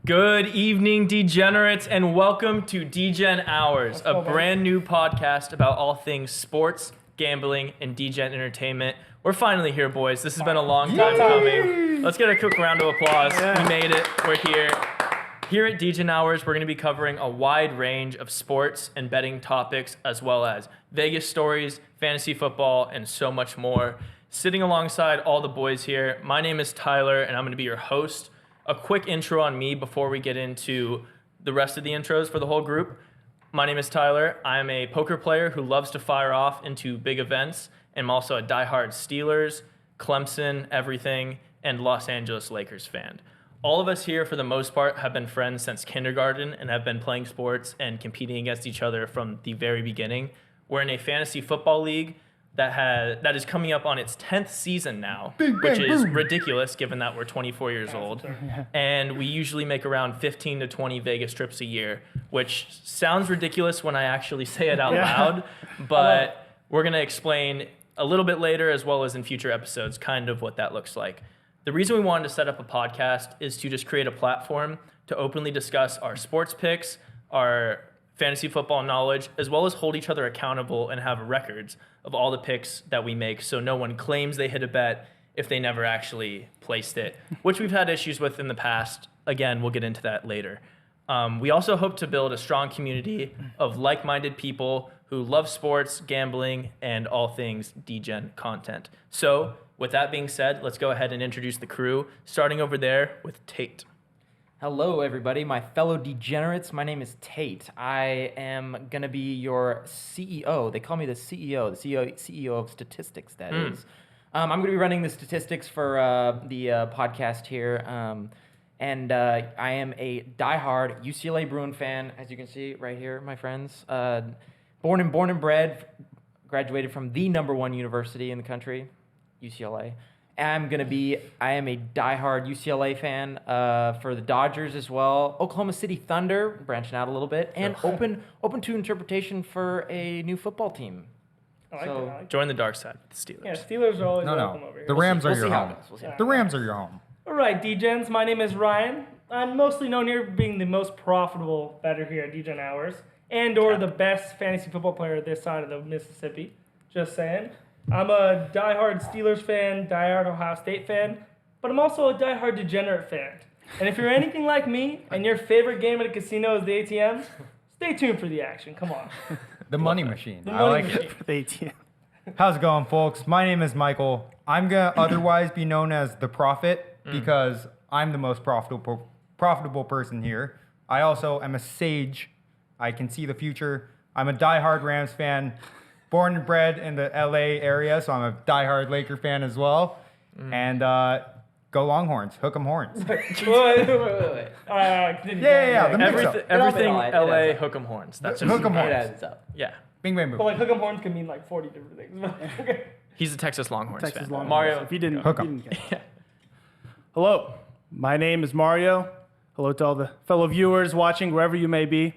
Good evening, degenerates, and welcome to Degen Hours, a brand new podcast about all things sports, gambling, and degen entertainment. We're finally here, boys. This has been a long time coming. Let's get a quick round of applause. We made it. We're here. Here at Degen Hours, we're going to be covering a wide range of sports and betting topics, as well as Vegas stories, fantasy football, and so much more. Sitting alongside all the boys here, my name is Tyler, and I'm going to be your host. A quick intro on me before we get into the rest of the intros for the whole group. My name is Tyler. I'm a poker player who loves to fire off into big events. I'm also a diehard Steelers, Clemson, everything, and Los Angeles Lakers fan. All of us here, for the most part, have been friends since kindergarten and have been playing sports and competing against each other from the very beginning. We're in a fantasy football league that is coming up on its 10th season now, which is ridiculous given that we're 24 years old. And we usually make around 15 to 20 Vegas trips a year, which sounds ridiculous when I actually say it out loud, but we're going to explain a little bit later, as well as in future episodes, kind of what that looks like. The reason we wanted to set up a podcast is to just create a platform to openly discuss our sports picks, our fantasy football knowledge, as well as hold each other accountable and have records of all the picks that we make, so no one claims they hit a bet if they never actually placed it, which we've had issues with in the past. Again, we'll get into that later. We also hope to build a strong community of like-minded people who love sports, gambling, and all things degen content. So with that being said, let's go ahead and introduce the crew, starting over there with Tate. Hello, everybody, my fellow degenerates. My name is Tate. I am going to be your CEO. They call me the CEO of statistics, that is. I'm going to be running the statistics for the podcast here. And I am a diehard UCLA Bruin fan, as you can see right here, my friends. Born and bred, graduated from the #1 university in the country, UCLA. I am a diehard UCLA fan for the Dodgers as well. Oklahoma City Thunder, branching out a little bit, and open to interpretation for a new football team. I like that. Join the dark side, the Steelers. Yeah, Steelers are always welcome over here. The Rams are your home. The Rams are your home. All right, Degens, my name is Ryan. I'm mostly known here for being the most profitable bettor here at Degen Hours, and/or the best fantasy football player this side of the Mississippi. Just saying. I'm a diehard Steelers fan, diehard Ohio State fan, but I'm also a diehard degenerate fan. And if you're anything like me and your favorite game at a casino is the ATM, stay tuned for the action. Come on. The money machine. The I money like machine. it. The ATM. How's it going, folks? My name is Michael. I'm going to otherwise be known as the Prophet because I'm the most profitable person here. I also am a sage. I can see the future. I'm a diehard Rams fan. Born and bred in the LA area, so I'm a diehard Laker fan as well. And go Longhorns, hook 'em horns. Wait. Yeah. Everything LA, hook 'em horns. That's just Hook 'em horns. It adds up. Yeah. Bing, bang, boom. But like hook 'em horns can mean like 40 different things. Okay. He's a Texas Longhorns fan. Longhorns. Mario, If you didn't, Hook 'em. you didn't get it. Hello, my name is Mario. Hello to all the fellow viewers watching wherever you may be.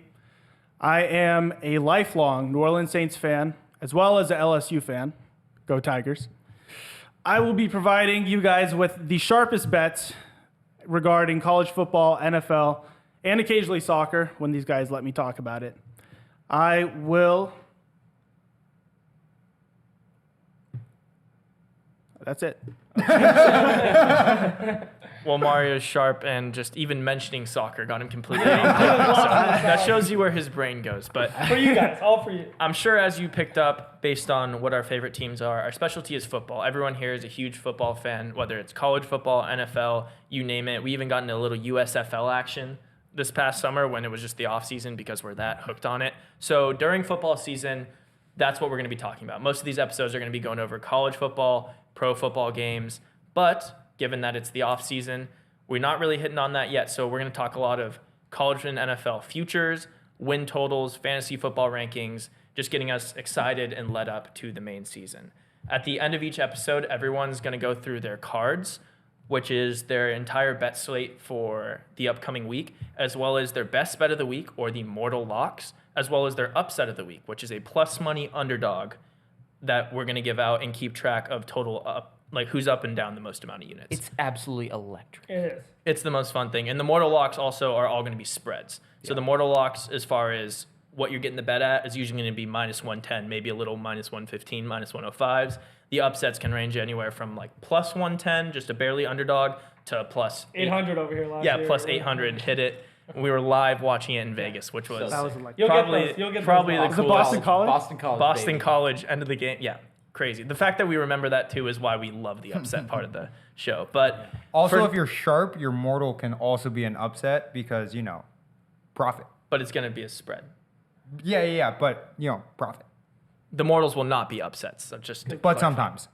I am a lifelong New Orleans Saints fan, as well as a LSU fan. Go Tigers. I will be providing you guys with the sharpest bets regarding college football, NFL, and occasionally soccer when these guys let me talk about it. I will... That's it. well, Mario's sharp, and just even mentioning soccer got him completely so that shows you where his brain goes. But For you guys, all for you. I'm sure as you picked up, based on what our favorite teams are, our specialty is football. Everyone here is a huge football fan, whether it's college football, NFL, you name it. We even got into a little USFL action this past summer when it was just the off season because we're that hooked on it. So during football season, that's what we're going to be talking about. Most of these episodes are going to be going over college football, pro football games, but given that it's the off season, we're not really hitting on that yet. So we're going to talk a lot of college and NFL futures, win totals, fantasy football rankings, just getting us excited and led up to the main season. At the end of each episode, everyone's going to go through their cards, which is their entire bet slate for the upcoming week, as well as their best bet of the week or the mortal locks, as well as their upset of the week, which is a plus money underdog that we're going to give out and keep track of total like who's up and down the most amount of units. It's absolutely electric. It is. It's the most fun thing. And the mortal locks also are all going to be spreads. So the mortal locks, as far as what you're getting the bet at, is usually going to be minus 110, maybe a little minus 115, minus 105s. The upsets can range anywhere from like plus 110, just a barely underdog, to plus 800 over here last year. Yeah, plus 800, hit it. We were live watching it in Vegas, which was That was electric. You'll probably, get those. You'll get probably those. the Was it coolest. Boston College? Boston College. Boston baby. College, end of the game. Yeah, crazy. The fact that we remember that too is why we love the upset part of the show. But Also, for- if you're sharp, your mortal can also be an upset because, profit. but it's going to be a spread. Yeah, but, profit. The mortals will not be upsets. So just to But clarify. sometimes.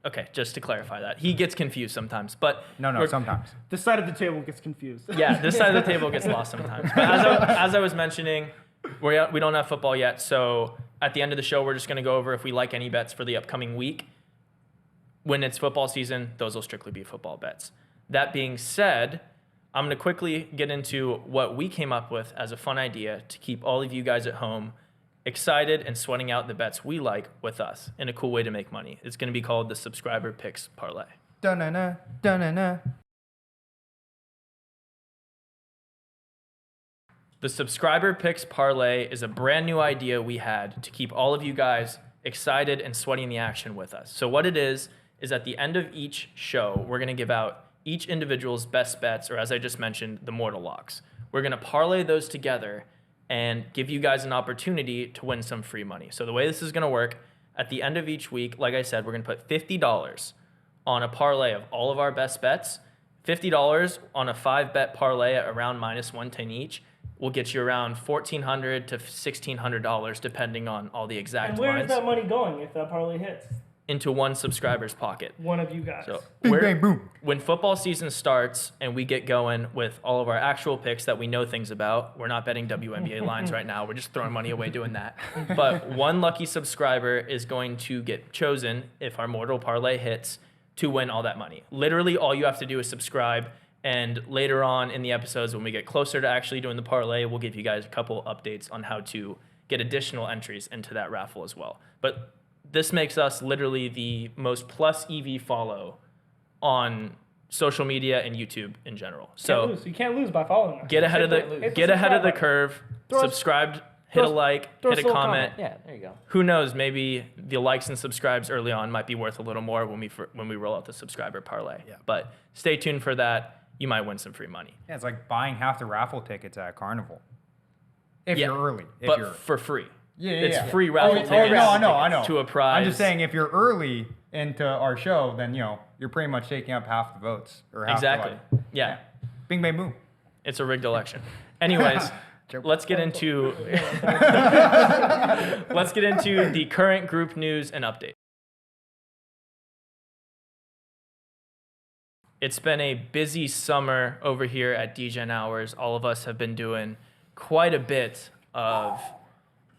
Okay, just to clarify that. He gets confused sometimes, but No, we're- sometimes. This side of the table gets confused. Yeah, this side of the table gets lost sometimes. But as I was mentioning, we don't have football yet, so at the end of the show, we're just going to go over if we like any bets for the upcoming week. When it's football season, those will strictly be football bets. That being said, I'm going to quickly get into what we came up with as a fun idea to keep all of you guys at home excited and sweating out the bets we like with us in a cool way to make money. It's going to be called the Subscriber Picks Parlay. Da-na-na, da-na-na. The Subscriber Picks Parlay is a brand new idea we had to keep all of you guys excited and sweating the action with us. So what it is at the end of each show, we're going to give out each individual's best bets, or as I just mentioned, the mortal locks. We're going to parlay those together and give you guys an opportunity to win some free money. So the way this is going to work, at the end of each week, like I said, we're going to put $50 on a parlay of all of our best bets. $50 on a 5-bet parlay at around minus 110 each will get you around $1,400 to $1,600, depending on all the exact And where lines, is that money going if that parlay hits? into one subscriber's pocket. One of you guys. So Bing, we're- bang, boom. when football season starts and we get going with all of our actual picks that we know things about, we're not betting WNBA lines right now. We're just throwing money away doing that. But one lucky subscriber is going to get chosen, if our mortal parlay hits, to win all that money. Literally, all you have to do is subscribe. And later on in the episodes, when we get closer to actually doing the parlay, we'll give you guys a couple updates on how to get additional entries into that raffle as well. But this makes us literally the most plus EV follow on social media and YouTube in general. So You can't lose by following us. get ahead of Can't lose. the Hit the get ahead of the subscribe curve. Throw us- Subscribe, hit throw a us- like, throw hit us a a little comment. Yeah, there you go. Who knows? Maybe the likes and subscribes early on might be worth a little more when we roll out the subscriber parlay. Yeah. But stay tuned for that. You might win some free money. Yeah, it's like buying half the raffle tickets at Carnival. If Yeah, you're early. If but you're for free. Yeah, It's yeah. free raffle tickets. I know. To a prize. I'm just saying, if you're early into our show, then you're pretty much taking up half the votes or half Exactly. the Yeah. Bing bang boom. It's a rigged election. Anyways, let's get into the current group news and update. It's been a busy summer over here at Degen Hours. All of us have been doing quite a bit of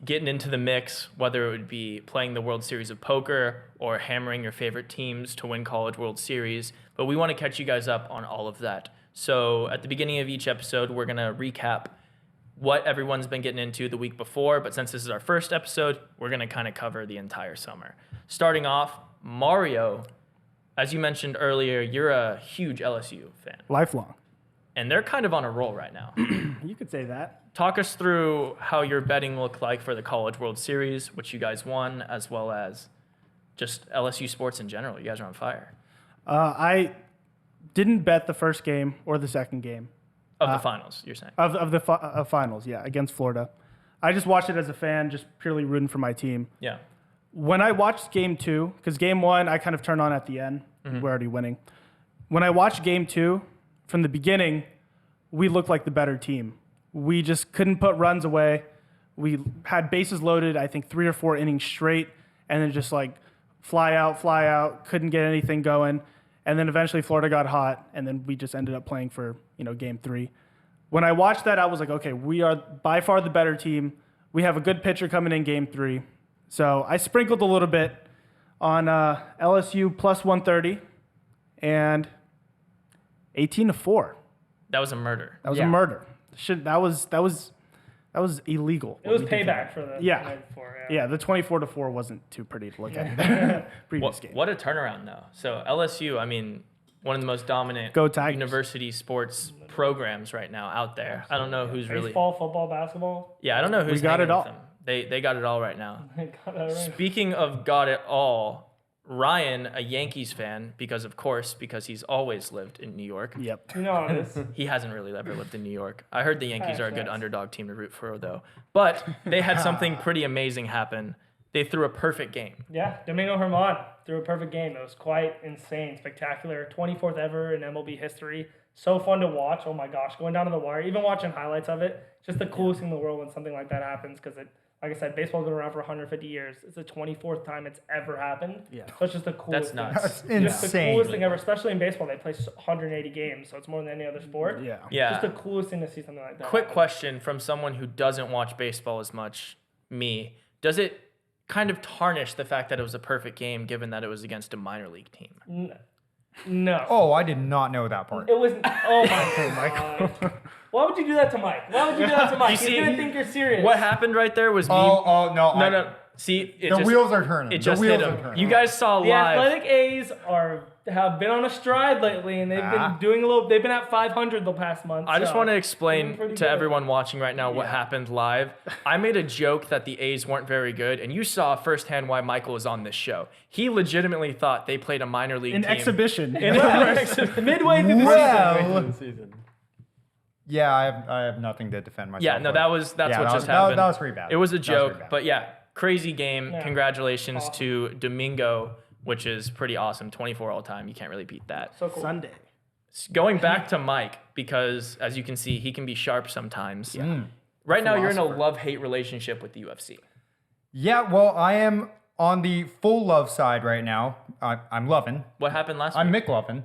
getting into the mix, whether it would be playing the World Series of Poker or hammering your favorite teams to win College World Series. But we want to catch you guys up on all of that. So at the beginning of each episode, we're going to recap what everyone's been getting into the week before. But since this is our first episode, we're going to kind of cover the entire summer. Starting off, Mario, as you mentioned earlier, you're a huge LSU fan. Lifelong. And they're kind of on a roll right now. You could say that. Talk us through how your betting looked like for the College World Series, which you guys won, as well as just LSU sports in general. You guys are on fire. I didn't bet the first game or the second game Of the finals, you're saying. of the finals, yeah, against Florida. I just watched it as a fan, just purely rooting for my team. Yeah. When I watched game two, because game one I kind of turned on at the end, we're already winning. When I watched game two, from the beginning, we looked like the better team. We just couldn't put runs away. We had bases loaded, I think 3 or 4 innings straight, and then just like fly out, couldn't get anything going. And then eventually Florida got hot, and then we just ended up playing for, game 3. When I watched that, I was like, okay, we are by far the better team. We have a good pitcher coming in game 3. So I sprinkled a little bit on LSU plus 130 and 18-4. That was a murder. That was Yeah. a murder. That was That was illegal. It was what we did to them. payback for the Yeah. night before. Yeah, the 24-4 wasn't too pretty to look at. Previous game. What a turnaround, though. So LSU, I mean, one of the most dominant Go Tigers. university sports programs right now out there. I don't know who's really. Baseball, football, basketball. Yeah, I don't know who's got hanging it with all. them. They got it all right now. Got that right. Speaking of got it all, Ryan, a Yankees fan, because he's always lived in New York. Yep. You know how it is. He hasn't really ever lived in New York. I heard the Yankees are a good Facts. underdog team to root for, though. But they had something pretty amazing happen. They threw a perfect game. Yeah, Domingo Germán threw a perfect game. It was quite insane, spectacular. 24th ever in MLB history. So fun to watch. Oh my gosh, going down to the wire, even watching highlights of it, just the coolest thing in the world when something like that happens. Because like I said, baseball's been around for 150 years. It's the 24th time it's ever happened. Yeah. So it's just the coolest. That's nuts. Thing. That's Just the insane. coolest thing ever, especially in baseball. They play 180 games, so it's more than any other sport. Yeah. Yeah. Just the coolest thing to see something like that. Quick happen. question from someone who doesn't watch baseball as much, me. Does it kind of tarnish the fact that it was a perfect game given that it was against a minor league team? No. Oh, I did not know that part. It was. Oh my god. Why would you do that to Mike? Why would you do that to Mike? You He's see, gonna think you're serious. What happened right there was me. Oh, no. No. See, The wheels are turning. It The just wheels hit are him. turning. You guys saw The live. Athletic A's have been on a stride lately, and they've been doing a little. They've been at 500 the past month. I just so want to doing explain pretty to good. everyone watching right now what happened live. I made a joke that the A's weren't very good, and you saw firsthand why Michael was on this show. He legitimately thought they played a minor league An team. exhibition. midway through the Well, season. yeah, I have nothing to defend myself. Yeah, no, with. that's Yeah, what that just was- happened. That was pretty bad. It was a That was pretty joke, bad. but yeah, crazy game. Yeah. Congratulations Awesome. to Domingo, which is pretty awesome. 24 all time. You can't really beat that. So cool. Sunday. Going back to Mike, because as you can see, he can be sharp sometimes. Mm. Right now, you're in a Philosopher. love-hate relationship with the UFC. Yeah, well, I am on the full love side right now. I'm loving. What happened last I'm week? McLovin.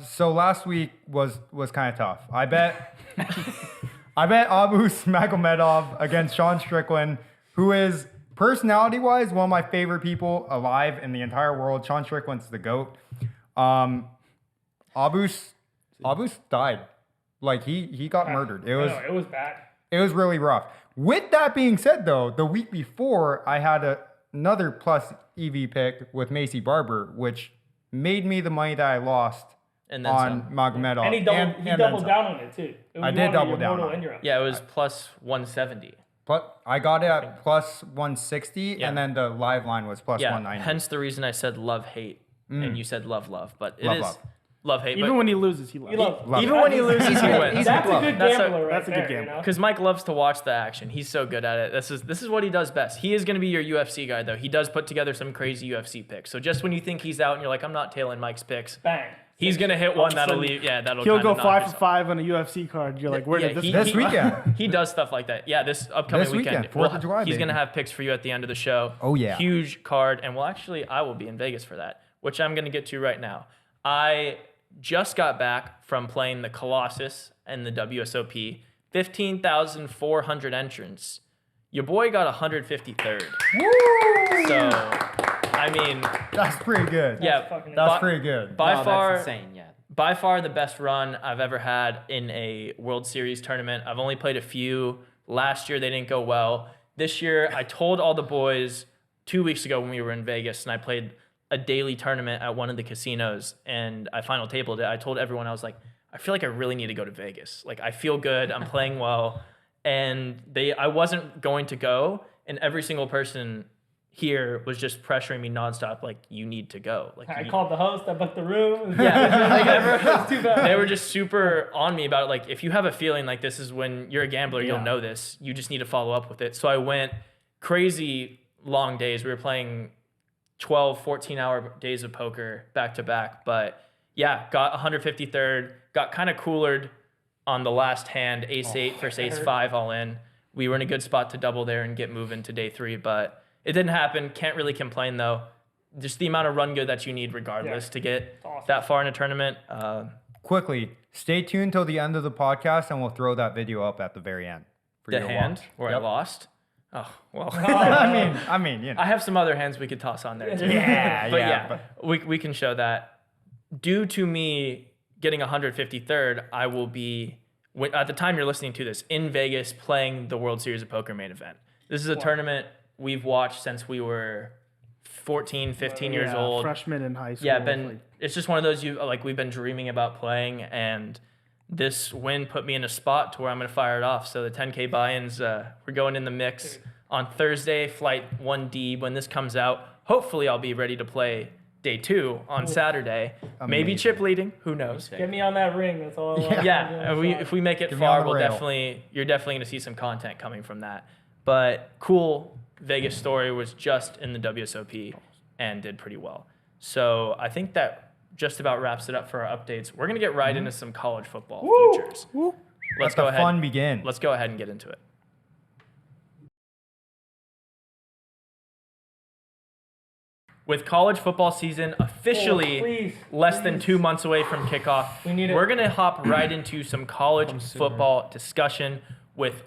So last week was kind of tough. I bet Abu Magomedov against Sean Strickland, who is personality-wise one of my favorite people alive in the entire world. Sean Strickland's the GOAT. Abu's died. Like he got murdered. It was bad. It was really rough. With that being said, though, the week before, I had another plus EV pick with Macy Barber, which made me the money that I lost And then on some. Magomedov. And he then doubled some. down on it too. It was I did one of double your down mortal on it. and your- Yeah, it was plus 170. But I got it at plus 160, Yeah. and then the live line was plus Yeah, 190. hence the reason I said love-hate, and you said love-love. But it Love, is love. love-hate. Even when he loses, he loves. You love. Love even it. when he loses, he wins. That's a good That's a- gambler right that's a good there. gambler. You know? Because Mike loves to watch the action. He's so good at it. This is what he does best. He is going to be your UFC guy, though. He does put together some crazy UFC picks. So just when you think he's out and you're like, I'm not tailing Mike's picks, Bang. he's going to hit one of a that'll sudden, leave. Yeah, that'll He'll kinda go knock 5 us for off. 5 on a UFC card. You're like, where Yeah, did this? he- This weekend. He does stuff like that. Yeah, this upcoming This weekend. weekend, 4th of July, He's baby. going to have picks for you at the end of the show. Oh, yeah. Huge card. And well, actually, I will be in Vegas for that, which I'm going to get to right now. I just got back from playing the Colossus and the WSOP. 15,400 entrants. Your boy got 153rd. So, I mean, That's pretty good. yeah, fucking That's by- pretty good. By No, far, that's insane. Yeah. by far the best run I've ever had in a World Series tournament. I've only played a few. Last year, they didn't go well. This year, I told all the boys 2 weeks ago when we were in Vegas and I played a daily tournament at one of the casinos and I final tabled it. I told everyone, I was like, I feel like I really need to go to Vegas. Like, I feel good. I'm playing well. And I wasn't going to go. And every single person here was just pressuring me nonstop. Like, you need to go. Like, I you- called the host. I booked the room. yeah, like It's too bad. they were just super on me about it. Like, if you have a feeling like this is when you're a gambler, you'll Yeah. know this. You just need to follow up with it. So I went crazy long days. We were playing 12, 14-hour days of poker back to back. But yeah, got 153rd, got kind of coolered on the last hand, ace-8 versus ace-5 all in. We were in a good spot to double there and get moving to day 3, but it didn't happen. Can't really complain, though. Just the amount of run good that you need regardless to get awesome. that far in a tournament. Quickly, stay tuned till the end of the podcast, and we'll throw that video up at the very end. For The you to hand watch. where I Yep. lost. Oh, well. I mean, you know. I have some other hands we could toss on there, too. Yeah, But yeah. we can show that. Due to me getting 153rd, I will be at the time you're listening to this, in Vegas playing the World Series of Poker main event. This is a tournament we've watched since we were 14, 15 years old. Freshman in high school. Yeah, it's just one of those we've been dreaming about playing, and this win put me in a spot to where I'm going to fire it off. So the 10K buy-ins, we're going in the mix on Thursday, flight 1D. When this comes out, hopefully I'll be ready to play day 2 on Saturday. Maybe chip leading, who knows? Get me on that ring. That's all I want. Yeah, if we make it Get me on far, the you're rail. definitely going to see some content coming from that. But cool, Vegas story was just in the WSOP and did pretty well. So I think that just about wraps it up for our updates. We're going to get right into some college football futures. Let the fun begin. Let's go ahead and get into it. With college football season officially less than 2 months away from kickoff, we're going to hop right into some college football discussion with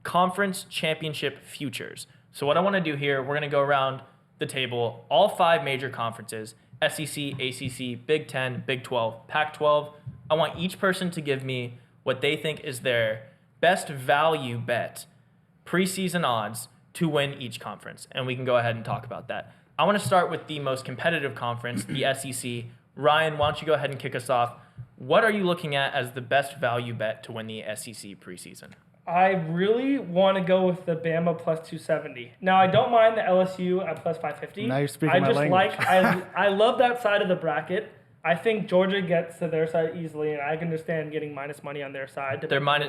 conference championship futures. So what I want to do here, we're going to go around the table, all 5 major conferences, SEC, ACC, Big 10, Big 12, Pac-12. I want each person to give me what they think is their best value bet, preseason odds to win each conference. And we can go ahead and talk about that. I want to start with the most competitive conference, the SEC. Ryan, why don't you go ahead and kick us off? What are you looking at as the best value bet to win the SEC preseason? I really want to go with the Bama plus 270. Now, I don't mind the LSU at plus 550. Now you're speaking my language. I love that side of the bracket. I think Georgia gets to their side easily, and I can understand getting minus money on their side.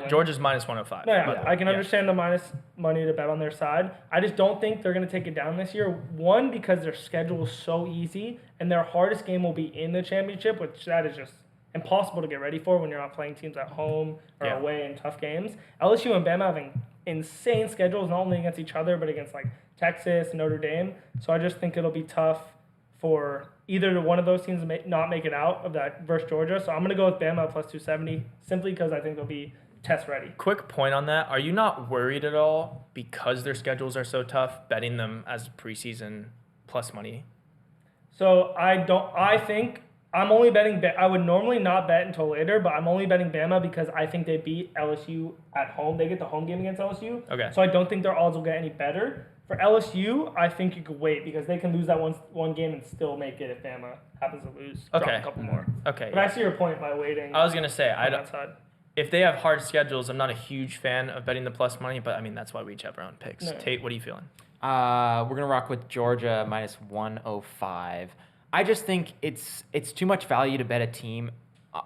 Georgia's minus 105. No, yeah, I can understand the minus money to bet on their side. I just don't think they're going to take it down this year. One, because their schedule is so easy, and their hardest game will be in the championship, which that is just impossible to get ready for when you're not playing teams at home or away in tough games. LSU and Bama having insane schedules, not only against each other, but against like Texas and Notre Dame. So I just think it'll be tough for either one of those teams to not make it out of that versus Georgia. So I'm going to go with Bama plus 270 simply because I think they'll be test ready. Quick point on that. Are you not worried at all because their schedules are so tough, betting them as preseason plus money? So I think I'm only betting, I would normally not bet until later, but I'm only betting Bama because I think they beat LSU at home. They get the home game against LSU. Okay. So I don't think their odds will get any better. For LSU, I think you could wait because they can lose that one game and still make it if Bama happens to lose. Drop a couple more. Okay. But I see your point by waiting. I was going to say, side. if they have hard schedules, I'm not a huge fan of betting the plus money, but I mean, that's why we each have our own picks. No. Tate, what are you feeling? We're going to rock with Georgia minus 105. I just think it's too much value to bet a team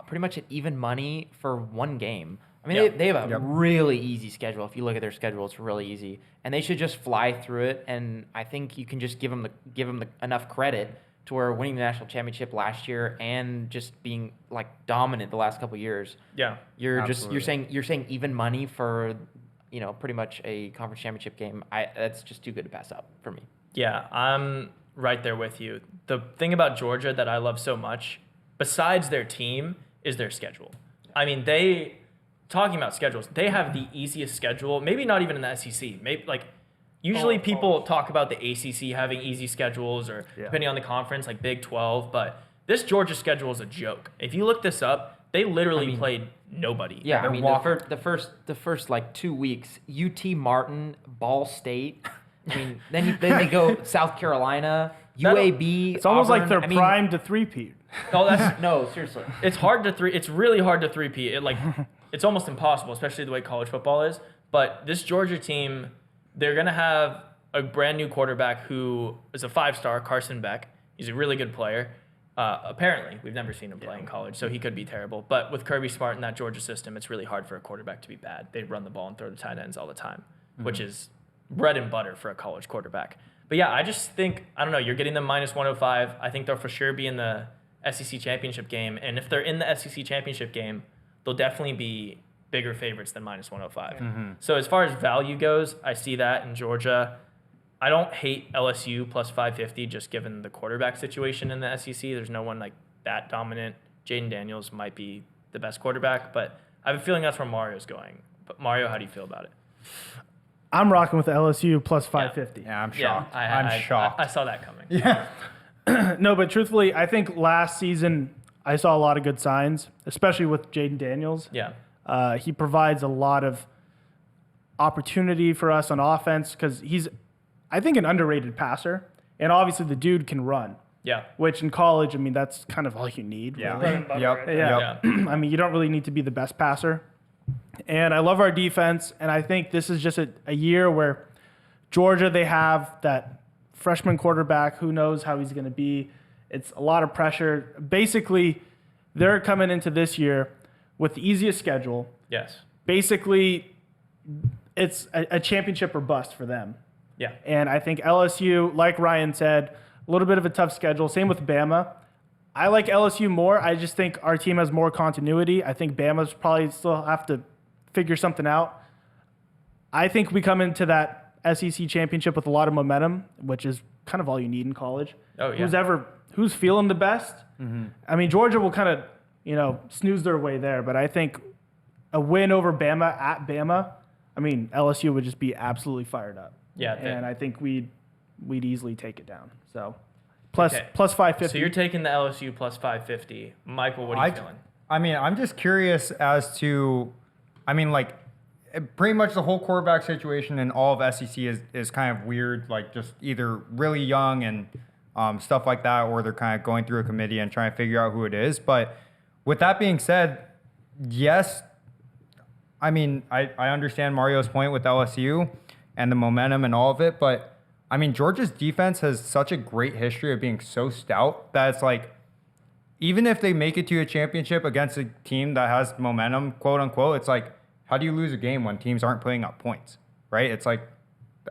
pretty much at even money for one game. I mean, they have a really easy schedule. If you look at their schedule, it's really easy, and they should just fly through it. And I think you can just give them enough credit to where winning the national championship last year and just being like dominant the last couple of years. Yeah, you're saying even money for pretty much a conference championship game. That's just too good to pass up for me. Yeah, I'm right there with you. The thing about Georgia that I love so much, besides their team, is their schedule. I mean, talking about schedules, they have the easiest schedule, maybe not even in the SEC. Maybe usually people talk about the ACC having easy schedules or depending on the conference, like Big 12, but this Georgia schedule is a joke. If you look this up, they literally played nobody. Yeah, I mean, the first like 2 weeks, UT Martin, Ball State. I mean, then they go South Carolina, UAB. It's almost Auburn. like they're primed to three-peat. No, seriously. It's really hard to three-peat. It's almost impossible, especially the way college football is. But this Georgia team, they're going to have a brand new quarterback who is a 5-star, Carson Beck. He's a really good player. Apparently, we've never seen him play in college, so he could be terrible. But with Kirby Smart in that Georgia system, it's really hard for a quarterback to be bad. They run the ball and throw the tight ends all the time, which is bread and butter for a college quarterback. But yeah, I just think, I don't know, you're getting them minus 105. I think they'll for sure be in the SEC championship game. And if they're in the SEC championship game, they'll definitely be bigger favorites than minus 105. So as far as value goes, I see that in Georgia. I don't hate LSU plus 550 just given the quarterback situation in the SEC. There's no one like that dominant. Jaden Daniels might be the best quarterback, but I have a feeling that's where Mario's going. But Mario, how do you feel about it? I'm rocking with LSU plus 550. Yeah, I'm shocked. Yeah, I'm shocked. I saw that coming. Yeah. No, but truthfully, I think last season I saw a lot of good signs, especially with Jaden Daniels. Yeah. He provides a lot of opportunity for us on offense because he's, I think, an underrated passer. And obviously the dude can run, Yeah. which in college, I mean, that's kind of all you need. Yeah. Really. Bread and butter Yep. right there. Yeah. I mean, you don't really need to be the best passer. And I love our defense. And I think this is just a year where Georgia, they have that freshman quarterback. Who knows how he's going to be? It's a lot of pressure. Basically, they're coming into this year with the easiest schedule. Yes. Basically, it's a championship or bust for them. Yeah. And I think LSU, like Ryan said, a little bit of a tough schedule. Same with Bama. I like LSU more. I just think our team has more continuity. I think Bama's probably still have to figure something out. I think we come into that SEC championship with a lot of momentum, which is kind of all you need in college. Oh, yeah. Who's feeling the best? I mean, Georgia will kind of, snooze their way there, but I think a win over Bama at Bama, I mean, LSU would just be absolutely fired up. Yeah. And I think we'd easily take it down. So plus Okay. plus 550. So you're taking the LSU plus 550. Michael, what are you feeling? I mean, I'm just curious as to, pretty much the whole quarterback situation in all of SEC is kind of weird, like just either really young and stuff like that, or they're kind of going through a committee and trying to figure out who it is. But with that being said, yes, I mean, I understand Mario's point with LSU and the momentum and all of it, but I mean, Georgia's defense has such a great history of being so stout that it's like, even if they make it to a championship against a team that has momentum, quote unquote, it's like, how do you lose a game when teams aren't putting up points, right? It's like,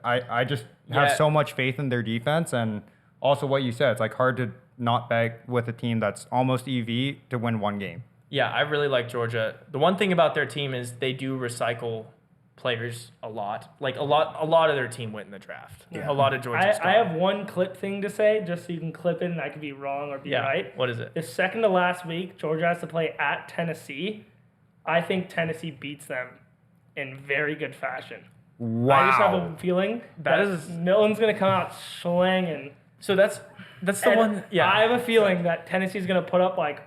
I just have so much faith in their defense, and also what you said, it's like hard to not bet with a team that's almost EV to win one game. Yeah, I really like Georgia. The one thing about their team is they do recycle players a lot. Like a lot of their team went in the draft. Yeah. A lot of Georgia's I have one clip thing to say, just so you can clip it, and I could be wrong or be right. What is it? The second to last week, Georgia has to play at Tennessee. I think Tennessee beats them in very good fashion. Wow. I just have a feeling that Milton's going to come out slanging. So that's the one. Yeah. I have a feeling that Tennessee's going to put up like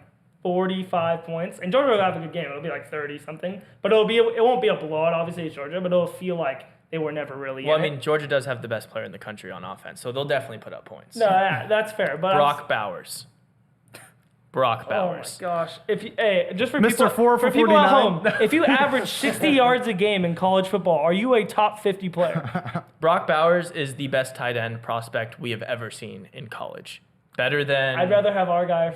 45 points, and Georgia will have a good game. It'll be like 30 something, but it won't be a blowout. Obviously, it's Georgia, but it'll feel like they were never really. Well, in I mean, it. Georgia does have the best player in the country on offense, so they'll definitely put up points. No, yeah, that's fair. But Brock Bowers. Brock oh Bowers. my gosh! Mr. People, 4 for people at 49. home, if you average 60 yards a game in college football, are you a top 50 player? Brock Bowers is the best tight end prospect we have ever seen in college. Better than I'd rather have our guy.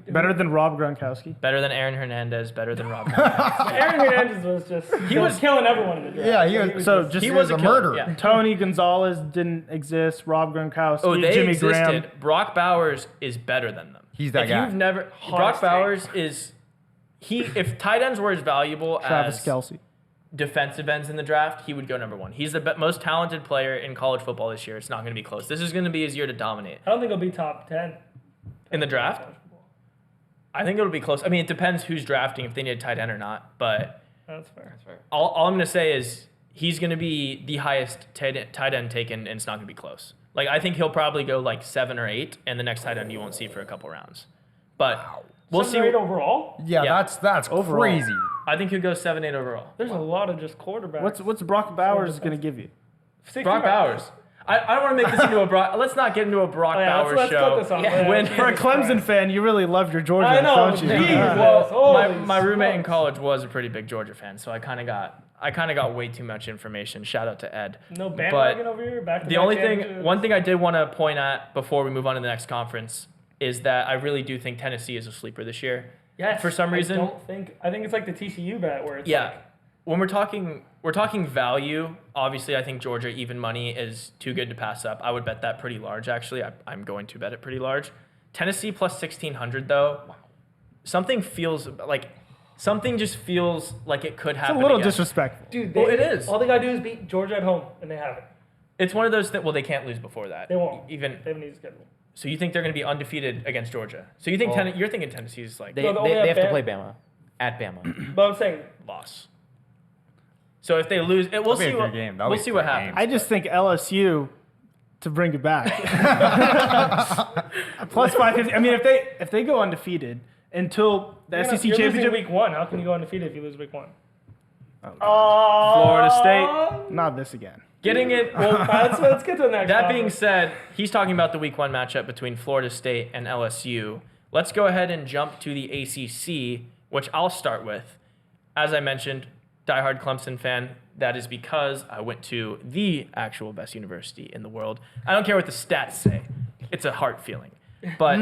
Better than Rob Gronkowski. better than Aaron Hernandez, better than Rob Gronkowski. Aaron Hernandez was just he was killing everyone in the draft. Yeah, he was, So just just he he was was a a killer, murderer. yeah. Tony Gonzalez didn't exist. Rob Gronkowski. Oh, they Jimmy existed. Graham. Brock Bowers is better than them. He's that if guy. You've never Brock Bowers is if tight ends were as valuable Travis as Kelce. defensive ends in the draft, he would go number one. He's the most talented player in college football this year. It's not going to be close. This is going to be his year to dominate. I don't think he'll be top 10 In the draft? I think it'll be close. I mean, it depends who's drafting, if they need a tight end or not. But That's fair. all I'm going to say is he's going to be the highest tight end taken, and it's not going to be close. Like, I think he'll probably go like 7 or 8, and the next tight end you won't see for a couple rounds. But we'll see. 7 or 8 overall. Yeah, Yeah. that's Overall. crazy. I think he'll go 7, 8 overall. There's a lot of just quarterbacks. What's Brock Bowers going to give you? 60 Brock yards. Bowers. I don't want to make this into a Brock. Let's not get into a Brock Oh, yeah, Bowers let's show. cut this off. Yeah. When For a Clemson fan, you really love your Georgia, I know, don't you? geez. well, Holy my roommate in smokes. college was a pretty big Georgia fan, so I kind of got way too much information. Shout out to Ed. No bandwagon over here. Back to The only thing, one thing I did want to point at before we move on to the next conference is that I really do think Tennessee is a sleeper this year. Yes, For some reason. I think it's like the TCU bet where it's Yeah. like, When we're talking value, obviously I think Georgia even money is too good to pass up. I would bet that pretty large, actually. I'm going to bet it pretty large. Tennessee plus 1,600, though. Something just feels like it could It's happen a little again. disrespectful. dude, Well, it is. All they gotta do is beat Georgia at home, and they have it. It's one of those that, well, they can't lose before that. They won't. Even They have an easy schedule. so, you think they're going to be undefeated against Georgia? So you think you're thinking Tennessee's like They, No, they, they only they have have to play Bama at Bama. But I'm saying, loss. So if they lose, we'll That'll be a see good what game. That'll we'll be see a what good happens. I just think LSU, to bring it back, plus 550. I mean, if they go undefeated until the you're SEC losing championship, week 1. How can you go undefeated if you lose week 1? Florida State. Not this again. Getting it. Well, let's get to the next. That topic. being said, he's talking about the Week 1 matchup between Florida State and LSU. Let's go ahead and jump to the ACC, which I'll start with. As I mentioned, diehard Clemson fan. That is because I went to the actual best university in the world. I don't care what the stats say. It's a heart feeling. But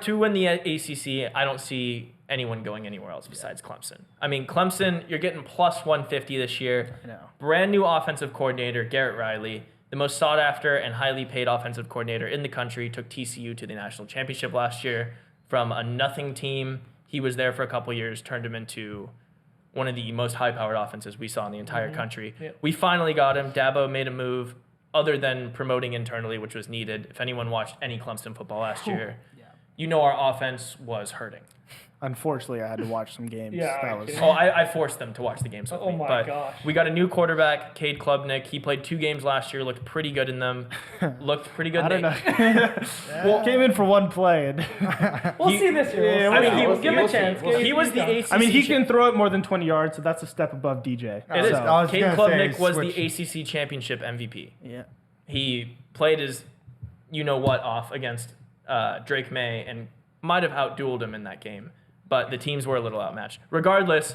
to win the ACC, I don't see anyone going anywhere else besides Clemson. I mean, Clemson, you're getting plus 150 this year. I know. Brand new offensive coordinator, Garrett Riley, the most sought after and highly paid offensive coordinator in the country, took TCU to the national championship last year from a nothing team. He was there for a couple years, turned him into one of the most high-powered offenses we saw in the entire country. Yep. We finally got him. Dabo made a move other than promoting internally, which was needed. If anyone watched any Clemson football last year, you know our offense was hurting. Unfortunately, I had to watch some games. Yeah, That was. Oh, I forced them to watch the games with Oh me. my But gosh. we got a new quarterback, Cade Klubnik. He played 2 games last year, looked pretty good in them. Looked pretty good. I don't know. Well, came in for one play. And We'll see this year. Yeah, I mean, we'll give him a chance. He was the ACC. I mean, he can throw it more than 20 yards, so that's a step above DJ. It is. So, I was Cade gonna Klubnik say, was switch. the ACC championship MVP. yeah. He played his you-know-what off against Drake May and might have outdueled him in that game. But the teams were a little outmatched. Regardless,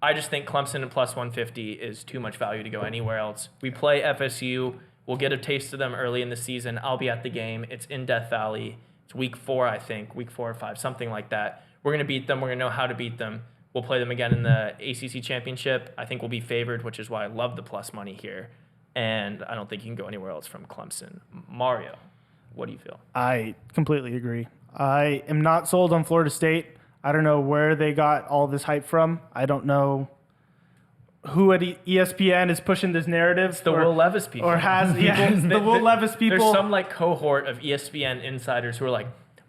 I just think Clemson at plus 150 is too much value to go anywhere else. We play FSU. We'll get a taste of them early in the season. I'll be at the game. It's in Death Valley. It's week 4, I think. Week 4 or 5, something like that. We're going to beat them. We're going to know how to beat them. We'll play them again in the ACC championship. I think we'll be favored, which is why I love the plus money here. And I don't think you can go anywhere else from Clemson. Mario, what do you feel? I completely agree. I am not sold on Florida State. I don't know where they got all this hype from. I don't know who at ESPN is pushing this narrative. The Will Levis people. Or has the Will Levis people. There's some like cohort of ESPN insiders who are like,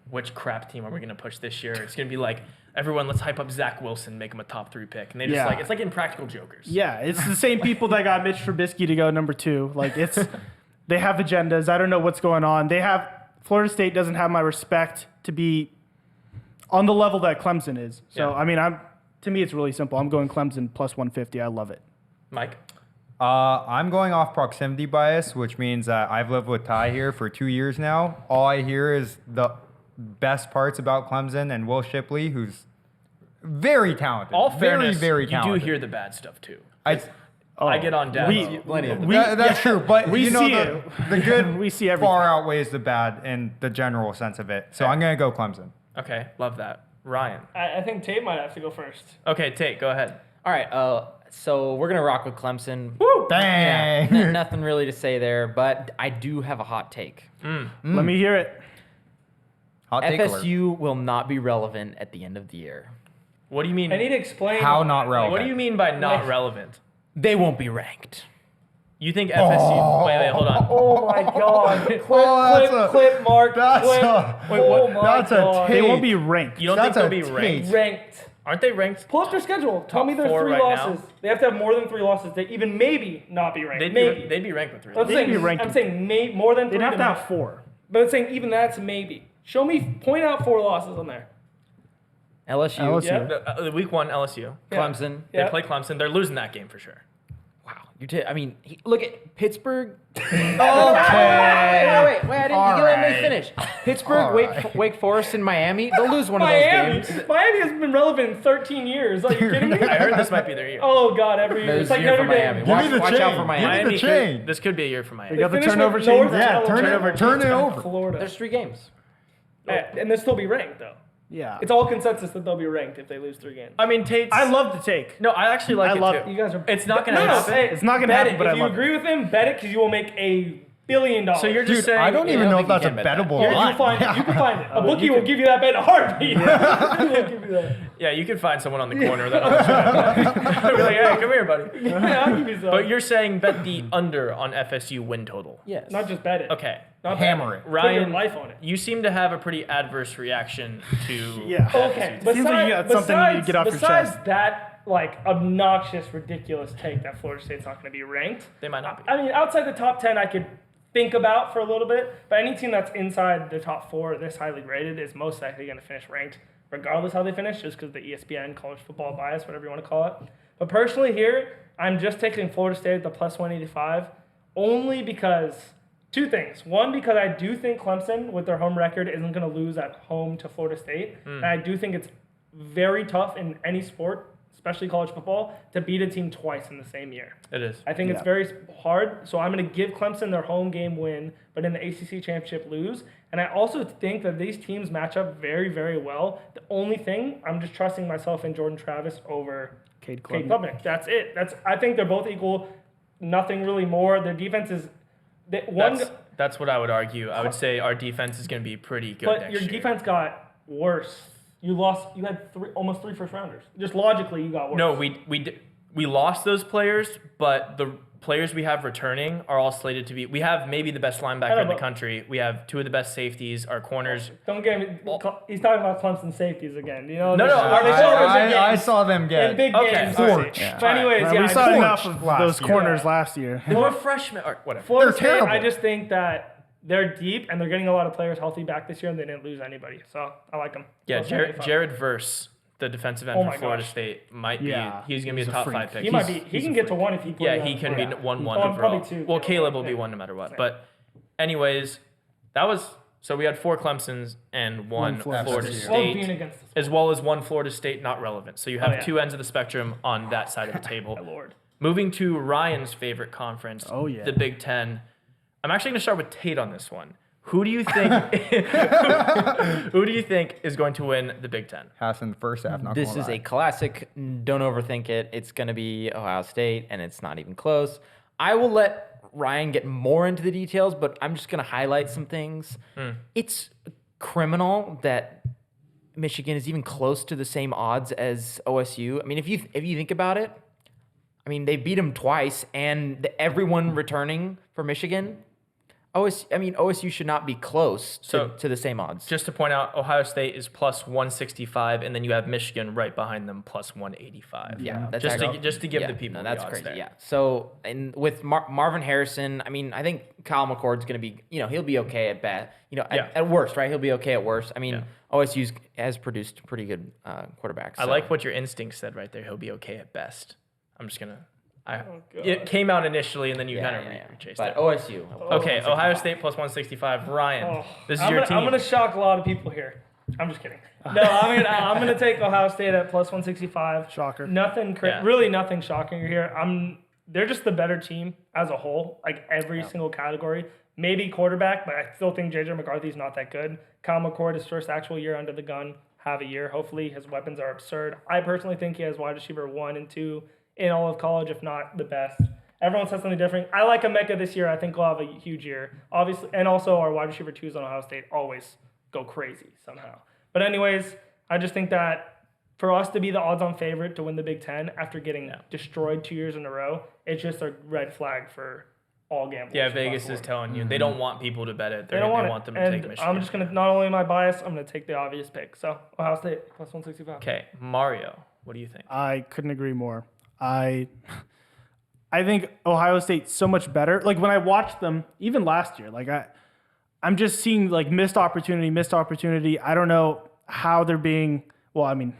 which crap team are we going to push this year? It's going to be like, everyone, let's hype up Zach Wilson, make him a top 3 pick. And they just Yeah. like, it's like Impractical Jokers. Yeah, it's the same people that got Mitch Trubisky to go number 2. Like they have agendas. I don't know what's going on. Florida State doesn't have my respect to be on the level that Clemson is. So Yeah. I mean, to me it's really simple. I'm going Clemson plus 150. I love it. Mike? I'm going off proximity bias, which means that I've lived with Ty here for 2 years now. All I hear is the best parts about Clemson and Will Shipley, who's very talented. All fairness, very you talented. do hear the bad stuff too. I get on dad. Plenty of that's true, but we you know see the good We see everything. far outweighs the bad in the general sense of it. So I'm gonna go Clemson. Okay, love that. Ryan? I think Tate might have to go first. Okay, Tate, go ahead. All right, so we're gonna rock with Clemson. Woo! Dang. Yeah, nothing really to say there, but I do have a hot take. Let me hear it. Hot take alert. FSU will not be relevant at the end of the year. What do you mean? I need to explain How not relevant? What do you mean by not relevant? They won't be ranked. You think FSU? Wait, hold on. Oh my God! Clip, Mark. That's Clip. a- Wait, Oh what? my That's a God. They take. won't be ranked. You don't That's think they'll a be ranked? taste. Ranked. Aren't they ranked? Pull up their schedule. Tell Top me their 4 3 right losses. now? They have to have more than 3 losses. They even maybe not be ranked. They'd be ranked with 3. I'm They'd saying, be ranked. I'm saying more than 3. They'd have to have 4. But I'm saying even that's maybe. Show me, point out 4 losses on there. LSU, LSU. Yeah. The week 1 LSU. Yeah. Clemson. They Yeah. play Clemson. They're losing that game for sure. Wow, I mean, look at Pittsburgh. Okay. Wait, I didn't All you let me right. finish. Pittsburgh, All right. Wake Forest, and Miami. They'll lose one Miami. of those games. Miami has been relevant in 13 years. Are you kidding me? I heard this might be their year. Oh God, every year. There's It's like a year for Notre Dame. Miami. Give me the Watch out chain. for Give me Miami. the chain. This could be a year for Miami. They got the Finish turnover with chain. North Yeah, turn Alabama, it, turn it over. Florida. There's 3 games. And they'll still be ranked though. Yeah. It's all consensus that they'll be ranked if they lose 3 games. I mean, Tate's. I love the take. No, I actually like I it love too. You guys are. It's not going to No, happen. hey, It's not gonna bet happen, it. but if I you love agree with him, bet it because you will make $1 billion. So you're just Dude, saying. I don't even I know don't if that's a think you can bet bettable that. You line. can find it. You can find it. A bookie will give you that bet in a heartbeat. He'll give you that. Yeah, you can find someone on the corner that They'll be like, hey, come here, buddy. Yeah, I'll give you some. But you're saying bet the under on FSU win total. Yes. Not just bet it. Okay. Not Hammer bet it. Put your Ryan, life on it. you seem to have a pretty adverse reaction to. Yeah. Okay. Seems like you got something you need to get off your besides chest. that, like obnoxious, ridiculous take that Florida State's not going to be ranked. They might not be. I mean, outside the top 10, I could think about for a little bit. But any team that's inside the top 4, this highly rated, is most likely going to finish ranked, regardless how they finish, just because the ESPN college football bias, whatever you want to call it. But personally here, I'm just taking Florida State at the plus 185 only because two things. One, because I do think Clemson, with their home record, isn't going to lose at home to Florida State. And I do think it's very tough in any sport, especially college football, to beat a team twice in the same year. It is. I think it's very hard. So I'm going to give Clemson their home game win, but in the ACC championship lose. And I also think that these teams match up very, very well. The only thing, I'm just trusting myself in Jordan Travis over Cade Klubnik. That's it. I think they're both equal. Nothing really more. Their defense is That's what I would argue. I would say our defense is going to be pretty good but next your year. defense got worse. You had almost three first rounders. Just logically, you got worse. No, we lost those players, but the players we have returning are all slated to be. We have maybe the best linebacker in the country. We have two of the best safeties. Our corners. Don't get me. He's talking about Clemson safeties again. You know. No, I saw them in get big games. torched. But anyways, Well, yeah, we I saw just- enough of last those year. corners last year. They were freshmen or whatever. Florida They're State, terrible. I just think that they're deep and they're getting a lot of players healthy back this year, and they didn't lose anybody. So I like them. Yeah, Jared Verse, the defensive end Oh for my Florida gosh. State, might Yeah, be. He's going to be a he's a top freak. 5 pick. He might be. He can get to one if he. Yeah, he can be 1-1 overall. Probably two. Well, Caleb will be Yeah. 1 no matter what. But anyways, that was so we had 4 Clemsons and one Florida Florida State. Well, State, being against us. as well as one Florida State not relevant. So you have yeah. 2 ends of the spectrum on that side of the table. My lord. Moving to Ryan's favorite conference, Oh, yeah. the Big Ten. I'm actually going to start with Tate on this one. Who do you think? Who do you think is going to win the Big Ten? Haas in the first half. Not This gonna is lie. a classic. Don't overthink it. It's going to be Ohio State, and it's not even close. I will let Ryan get more into the details, but I'm just going to highlight some things. It's criminal that Michigan is even close to the same odds as OSU. I mean, if you think about it, I mean, they beat them twice, and everyone returning for Michigan. OSU should not be close to the same odds. Just to point out, Ohio State is plus 165, and then you have Michigan right behind them plus 185. Yeah, that's just actually- to give yeah, the people no, that's the odds crazy. there. Yeah. So, and with Marvin Harrison, I mean, I think Kyle McCord's going to be, he'll be okay at best. At worst, right? He'll be okay at worst. I mean, OSU has produced pretty good quarterbacks. I so. like what your instinct said right there. He'll be okay at best. I'm just gonna. God. It came out initially, and then you Yeah, kind of yeah. rechased But it. OSU. Okay, Ohio State plus 165. Ryan, this is your team. I'm gonna shock a lot of people here. I'm just kidding. No, I'm gonna take Ohio State at plus 165. Shocker. Nothing, Yeah. really nothing shocking here. They're just the better team as a whole, like every single category. Maybe quarterback, but I still think JJ McCarthy's not that good. Kyle McCord, his first actual year under the gun, have a year. Hopefully, his weapons are absurd. I personally think he has wide receiver 1 and 2 in all of college, if not the best. Everyone says something different. I like Emeka this year. I think he'll have a huge year. Obviously, and also our wide receiver 2s on Ohio State always go crazy somehow. But anyways, I just think that for us to be the odds-on favorite to win the Big Ten after getting destroyed 2 years in a row, it's just a red flag for all gamblers. Yeah, Vegas across is the board. telling you they don't want people to bet it. They don't want them it. to take And Michigan. I'm just gonna not only am I biased, I'm gonna take the obvious pick. So Ohio State plus 165. Okay, Mario, what do you think? I couldn't agree more. I think Ohio State's so much better. Like when I watched them, even last year, like I'm just seeing like missed opportunity. I don't know how they're being. Well, I mean,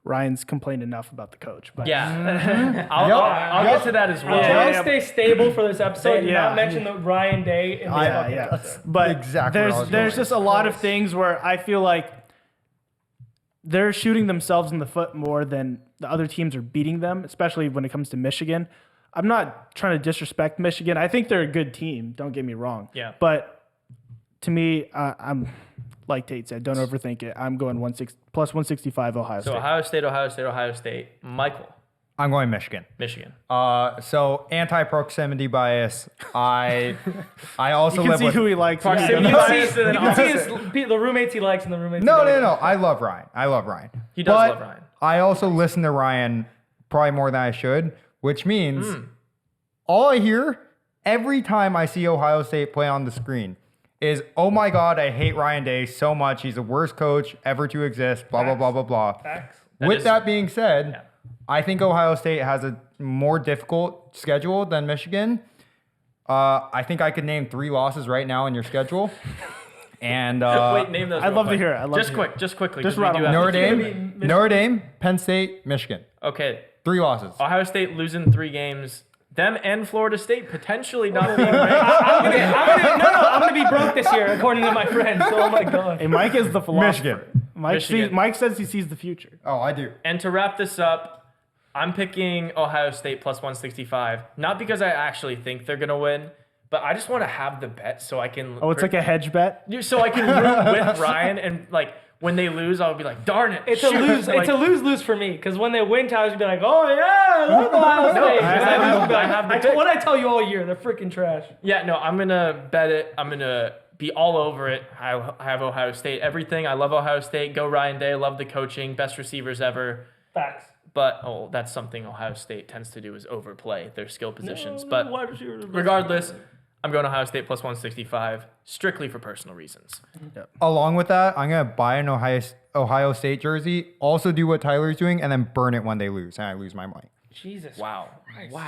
Ryan's complained enough about the coach, but Yeah, I'll get to that as well. I'm trying Yeah. to stay stable for this episode. Do Yeah. not mention the Ryan Day in this fucking yeah. episode. But exactly where I was there's going. just a lot of things where I feel like they're shooting themselves in the foot more than the other teams are beating them, especially when it comes to Michigan. I'm not trying to disrespect Michigan. I think they're a good team. Don't get me wrong. Yeah. But to me, I'm like Tate said, don't overthink it. I'm going plus 165 Ohio So State. Ohio State. Michael, I'm going Michigan. Michigan. So anti-proximity bias. I also You can live see with. who he likes. You Proximity bias and then can see the roommates he likes and the roommates No, he no, doesn't. no. I love Ryan. He does But love Ryan. I also listen to Ryan probably more than I should, which means all I hear every time I see Ohio State play on the screen is, oh my God, I hate Ryan Day so much. He's the worst coach ever to exist, blah, blah, blah, blah, blah. Facts. With that being said, I think Ohio State has a more difficult schedule than Michigan. I think I could name 3 losses right now in your schedule. And Wait, name those. I'd real love to quick. hear it. Just quickly. Just we rattle do them. have Notre to- Dame, Penn State, Michigan. Okay, 3 losses. Ohio State losing 3 games. Them and Florida State potentially not being ranked. I'm gonna be broke this year, according to my friends. So I'm like, going. Hey, Mike is the philosopher. Michigan. Mike says he sees the future. Oh, I do. And to wrap this up, I'm picking Ohio State plus 165. Not because I actually think they're going to win, but I just want to have the bet so I can... Oh, it's like a hedge bet? So I can root with Ryan and like when they lose, I'll be like, darn it. It's shoot. a lose. Like, it's a lose-lose for me because when they win, Tyler's gonna be like, "Oh yeah, I love Ohio State." I have the pick. What I tell you all year, they're freaking trash. Yeah, no, I'm going to bet it. I'm going to be all over it. I have Ohio State. Everything. I love Ohio State. Go Ryan Day. Love the coaching. Best receivers ever. Facts. But, that's something Ohio State tends to do is overplay their skill positions. No, But wide receivers are best. regardless, I'm going Ohio State plus 165 strictly for personal reasons. Along with that, I'm going to buy an Ohio State jersey, also do what Tyler's doing, and then burn it when they lose, and I lose my money. Jesus. Wow.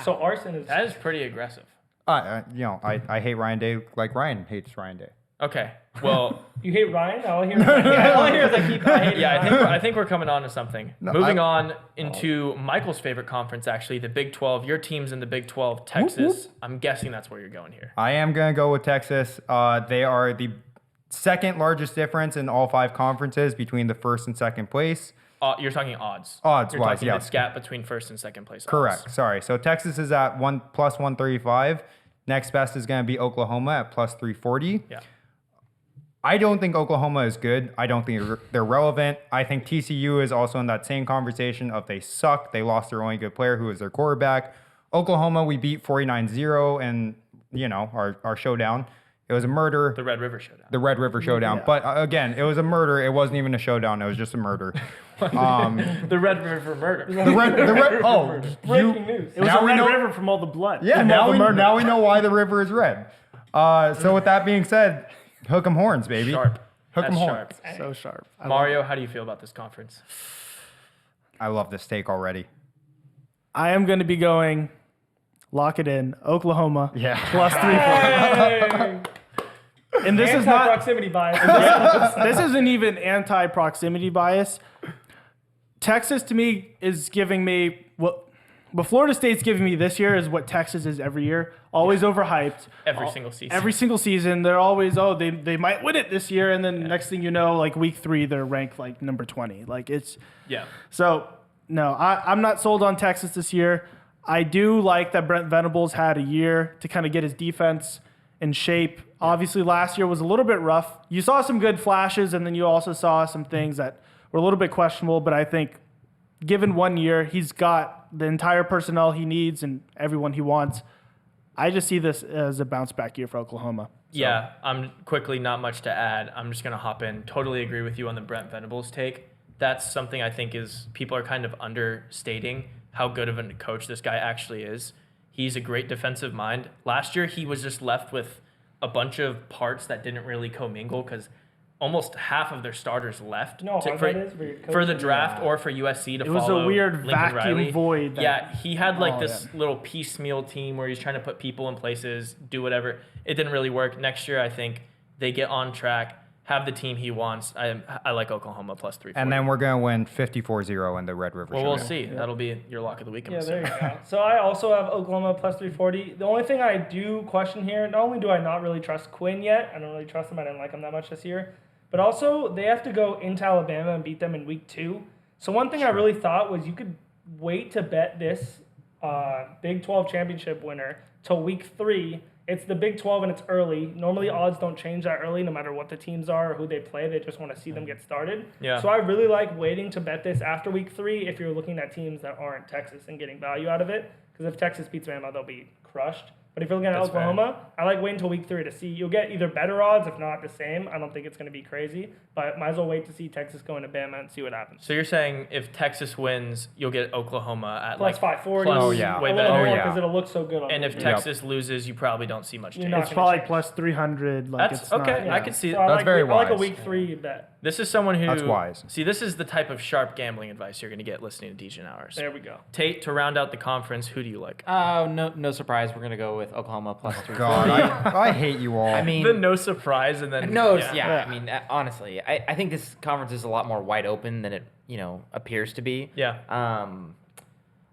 So arson is. That is pretty aggressive. I hate Ryan Day like Ryan hates Ryan Day. Okay. Well, You hate Ryan? All I hear is I hate I think we're coming on to something. No, Moving on into Michael's favorite conference, actually, the Big 12. Your team's in the Big 12, Texas. I'm guessing that's where you're going here. I am going to go with Texas. They are the second largest difference in all 5 conferences between the first and second place. You're talking odds. Odds You're wise, talking yes. the gap between first and second place. Correct. Odds. Sorry. So Texas is at plus 135. Next best is going to be Oklahoma at plus 340. Yeah. I don't think Oklahoma is good. I don't think they're relevant. I think TCU is also in that same conversation of they suck. They lost their only good player who is their quarterback. Oklahoma, we beat 49-0 and, our showdown. It was a murder. The Red River Showdown. The Red River Showdown. Yeah. But again, it was a murder. It wasn't even a showdown. It was just a murder. The Red River Murder. breaking news. It was Now a we red know- river from all the blood. Yeah, From all the murder. now we know why the river is red. So with that being said, hook 'em horns, baby. Sharp. Hook 'em That's horns. sharp. So sharp. Mario, how do you feel about this conference? I love this take already. I am going to be going, lock it in, Oklahoma. Yeah. Plus 340. Hey, And this is not, proximity bias. this isn't even anti-proximity bias. Texas to me is giving me what Florida State's giving me this year is what Texas is every year. Always overhyped. Every single season. Every single season, they're always, they might win it this year, and then next thing you know, like week 3, they're ranked like number 20. Like it's Yeah. so no, I'm not sold on Texas this year. I do like that Brent Venables had a year to kind of get his defense in shape. Obviously, last year was a little bit rough. You saw some good flashes, and then you also saw some things that were a little bit questionable. But I think, given 1 year, he's got the entire personnel he needs and everyone he wants. I just see this as a bounce back year for Oklahoma. So, Yeah, I'm quickly, not much to add. I'm just going to hop in. Totally agree with you on the Brent Venables take. That's something I think is people are kind of understating how good of a coach this guy actually is. He's a great defensive mind. Last year, he was just left with a bunch of parts that didn't really commingle because almost half of their starters left No, to- that is weird. for the draft or for USC to It was a follow weird Lincoln vacuum Riley. void that- Yeah, he had like Oh, this little piecemeal team where he's trying to put people in places, do whatever. It didn't really work. Next year, I think they get on track, have the team he wants. I like Oklahoma plus 340. And then we're going to win 54-0 in the Red River Well, we'll Showdown. see. That'll be your lock of the week. I'm Yeah, there assuming. you go. So I also have Oklahoma plus 340. The only thing I do question here, not only do I not really trust Quinn yet, I don't really trust him. I didn't like him that much this year. But also, they have to go into Alabama and beat them in week 2. So one thing I really thought was you could wait to bet this Big 12 championship winner till week 3. It's the Big 12 and it's early. Normally, odds don't change that early, no matter what the teams are or who they play. They just want to see them get started. Yeah. So I really like waiting to bet this after week 3 if you're looking at teams that aren't Texas and getting value out of it. Because if Texas beats Bama, they'll be crushed. But if you're looking at That's Oklahoma, I like waiting until week 3 to see. You'll get either better odds, if not the same. I don't think it's going to be crazy. But might as well wait to see Texas go into Bama and see what happens. So you're saying if Texas wins, you'll get Oklahoma at Plus like 540. plus Oh, yeah. way A little better. more Oh, yeah. because it'll look so good on And if paper. Texas loses, you probably don't see much You're change. not It's gonna probably change. plus 300. Like That's it's okay. Not, I could see So I That's like, very I like a wise. week 3 bet. This is someone who That's wise. See, this is the type of sharp gambling advice you're going to get listening to Degen Hours. There we go. Tate, to round out the conference, who do you like? No surprise. We're gonna go with Oklahoma plus 340. God, I hate you all. I mean, The no surprise and then no, yeah. I mean, honestly, I think this conference is a lot more wide open than it appears to be. Yeah.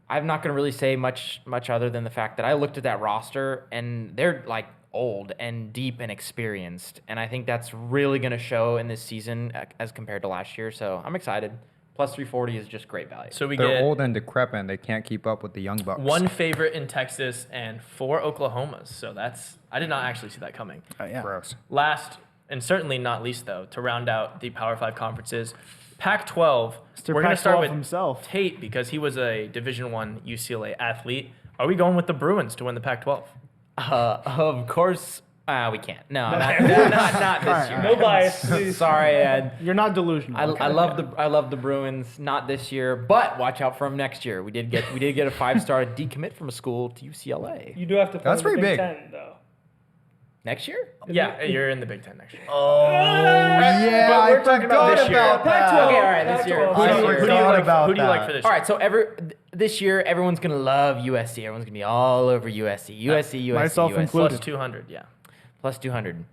I'm not going to really say much other than the fact that I looked at that roster and they're like old and deep and experienced. And I think that's really going to show in this season as compared to last year. So I'm excited. Plus 340 is just great value. So They're get old and decrepit. And they can't keep up with the young bucks. 1 favorite in Texas and 4 Oklahomas. So I did not actually see that coming. Yeah. Gross. Last, and certainly not least, though, to round out the Power 5 conferences, Pac-12. Mr. We're going to start Pac-12 with himself. Tate because he was a Division I UCLA athlete. Are we going with the Bruins to win the Pac-12? Of course, we can't. No, not this year. No bias, please. Sorry, Ed. You're not delusional. I love the Bruins. Not this year, but watch out for them next year. We did get a 5-star decommit from a school to UCLA You do have to play That's the pretty Big big. Ten, though. next year. Yeah, you're in the Big Ten next year. Yeah, But we're I talking about forgot this year. about that. Pac-12. Okay, all right, this year. Pac-12. Who do you Who do you forgot like? about Who do you like that. for this All year? right, so this year everyone's gonna love USC. Everyone's gonna be all over USC. USC. Myself USC. included. Plus 200, yeah. Plus 200.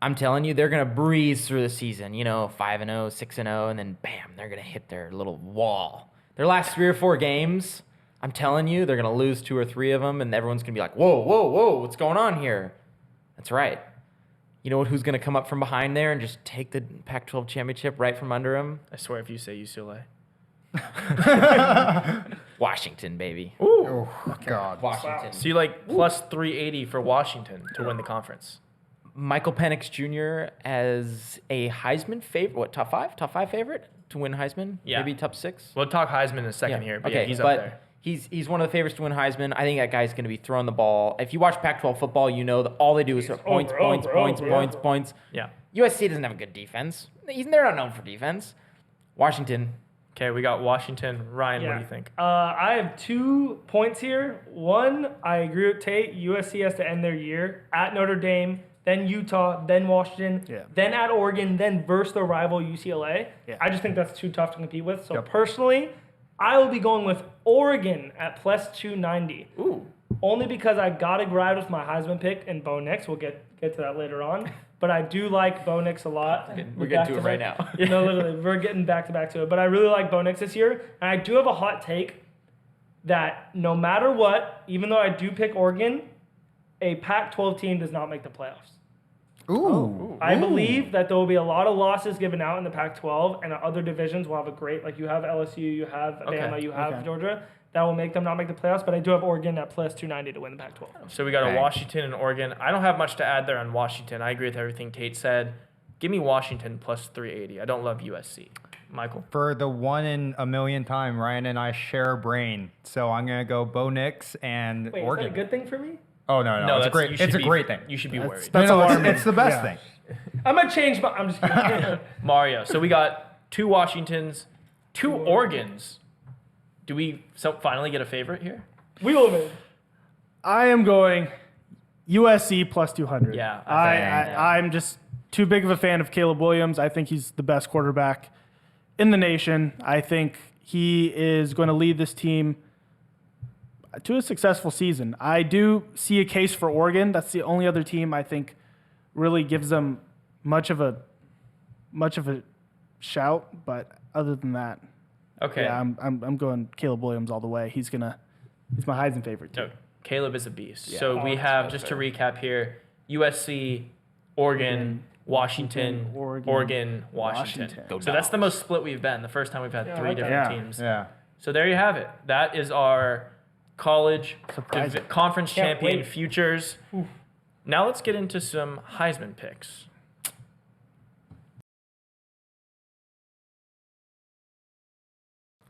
I'm telling you, they're gonna breeze through the season. 5-0, 6-0, and then bam, they're gonna hit their little wall. Their last 3 or 4 games, I'm telling you, they're gonna lose 2 or 3 of them, and everyone's gonna be like, "Whoa, whoa, whoa, what's going on here?" That's right. You know who's gonna come up from behind there and just take the Pac-12 championship right from under them? I swear if you say UCLA. Washington, baby. Ooh. Oh, God. Washington. So you like plus 380 for Washington to win the conference. Michael Penix Jr. as a Heisman favorite. What, top 5? Top 5 favorite to win Heisman? Yeah. Maybe top 6? We'll talk Heisman in a second here, but okay, yeah, he's but up there. He's one of the favorites to win Heisman. I think that guy's going to be throwing the ball. If you watch Pac-12 football, you know that all they do is points. Yeah. USC doesn't have a good defense. They're not known for defense. Washington. Okay, we got Washington. Ryan, what Yeah. do you think? I have 2 points here. One, I agree with Tate. USC has to end their year at Notre Dame, then Utah, then Washington, then at Oregon, then versus their rival UCLA. Yeah. I just think that's too tough to compete with. So Yep. personally, I will be going with Oregon at plus 290. Ooh. Only because I got to ride with my Heisman pick and Bo Nix. We'll get to that later on. But I do like Bo Nix a lot. We're getting to it right now. No, literally, we're getting back to it. But I really like Bo Nix this year. And I do have a hot take that no matter what, even though I do pick Oregon, a Pac-12 team does not make the playoffs. Ooh. I believe that there will be a lot of losses given out in the Pac-12, and other divisions will have a great, like you have LSU, you have Bama, you have Georgia, that will make them not make the playoffs. But I do have Oregon at plus 290 to win the Pac-12. So we got a Dang. Washington and Oregon. I don't have much to add there on Washington. I agree with everything Tate said. Give me Washington plus 380. I don't love USC. Michael? For the 1 in a million time, Ryan and I share a brain. So I'm going to go Bo Nix and Wait, Oregon. is that a good thing for me? Oh, no. It's a that's- great, you should it's a be- great thing. You should be worried. That's No, alarming. it's the best Yeah. thing. I'm going to change my... I'm just kidding. Mario. So we got 2 Washingtons, 2 Oregons. Do we finally get a favorite here? We will win. I am going USC plus 200. Yeah, I think- I'm just too big of a fan of Caleb Williams. I think he's the best quarterback in the nation. I think he is going to lead this team to a successful season. I do see a case for Oregon. That's the only other team I think really gives them much of a shout. But other than that, Okay. yeah, I'm going Caleb Williams all the way. He's my Heisman favorite too. So Caleb is a beast. Yeah. So we that's have, much just to recap here, USC, Oregon, Washington, Oregon, Washington. Washington. Go So that's the Dogs. most split we've been. The first time we've had Yeah, I 3 like that. different Yeah. teams. Yeah. So there you have it. That is our college Surprising. conference Can't champion wait. futures. Now let's get into some Heisman picks.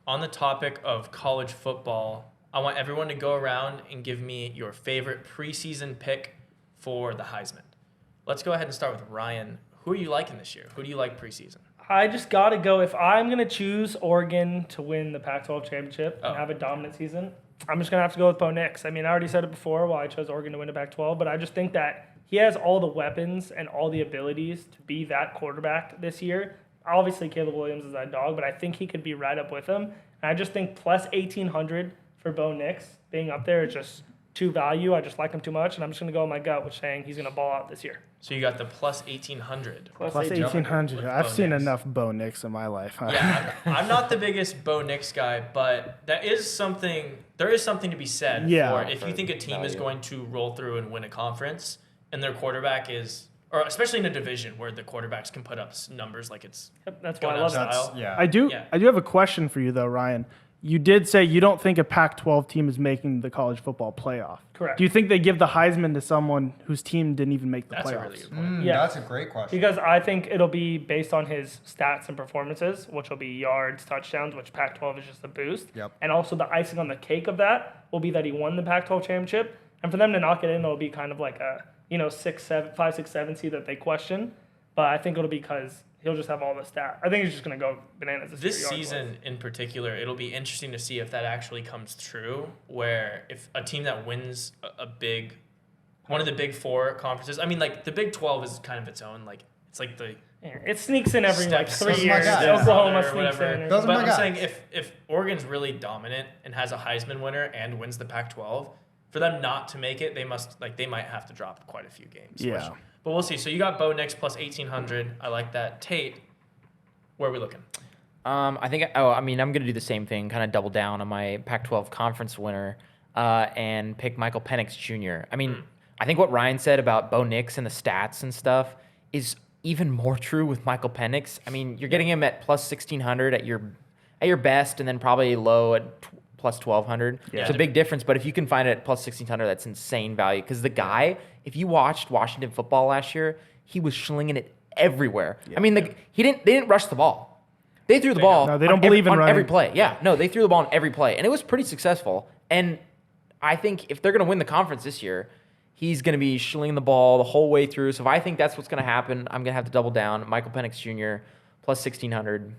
On the topic of college football, I want everyone to go around and give me your favorite preseason pick for the Heisman. Let's go ahead and start with Ryan. Who are you liking this year? Who do you like preseason? I just got to go. If I'm going to choose Oregon to win the Pac-12 championship and Oh. have a dominant season, I'm just going to have to go with Bo Nix. I mean, I already said it before while I chose Oregon to win the Pac-12, but I just think that he has all the weapons and all the abilities to be that quarterback this year. Obviously, Caleb Williams is that dog, but I think he could be right up with him. And I just think plus 1,800 for Bo Nix being up there is just to value. I just like him too much, and I'm just going to go with my gut, which is saying he's going to ball out this year. So you got the plus 1,800. Plus 1800. 1,800. With I've Bo seen Nix. enough Bo Nix in my life. Yeah, I'm not the biggest Bo Nix guy, but there is something to be said for if you think a team is going to roll through and win a conference and their quarterback is, or especially in a division where the quarterbacks can put up numbers like it's Yep, that's why I going love out it. style. Yeah. I do have a question for you though, Ryan. You did say you don't think a Pac-12 team is making the college football playoff. Correct. Do you think they give the Heisman to someone whose team didn't even make the That's playoffs? a really good point. Yeah. That's a great question. Because I think it'll be based on his stats and performances, which will be yards, touchdowns, which Pac-12 is just a boost. Yep. And also the icing on the cake of that will be that he won the Pac-12 championship. And for them to knock it in, it'll be kind of like a 5, 6, 7 seed that they question. But I think it'll be because he'll just have all the stats. I think he's just going to go bananas This year, yards-wise. season in particular, it'll be interesting to see if that actually comes true, where if a team that wins one of the big four conferences, I mean, like the Big 12 is kind of its own, like it's like the Yeah, it sneaks in every like steps 3 Those are my years. guys. Oklahoma or sneaks whatever. in. Those are But my I'm guys. saying if Oregon's really dominant and has a Heisman winner and wins the Pac-12, for them not to make it, they might have to drop quite a few games. Yeah. But we'll see. So you got Bo Nix plus 1,800. I like that. Tate, where are we looking? I'm going to do the same thing, kind of double down on my Pac-12 conference winner and pick Michael Penix Jr. I mean, I think what Ryan said about Bo Nix and the stats and stuff is even more true with Michael Penix. I mean, you're getting him at plus 1,600 at your best, and then probably low at plus 1,200. Yeah. It's a big difference, but if you can find it at plus 1,600, that's insane value. Because the guy, if you watched Washington football last year, he was slinging it everywhere. I mean, they didn't rush the ball. They threw the ball. No, they don't on believe in on running. every play. Yeah, no, they threw the ball on every play, and it was pretty successful. And I think if they're going to win the conference this year, he's going to be slinging the ball the whole way through. So if I think that's what's going to happen, I'm going to have to double down. Michael Penix Jr. plus 1,600.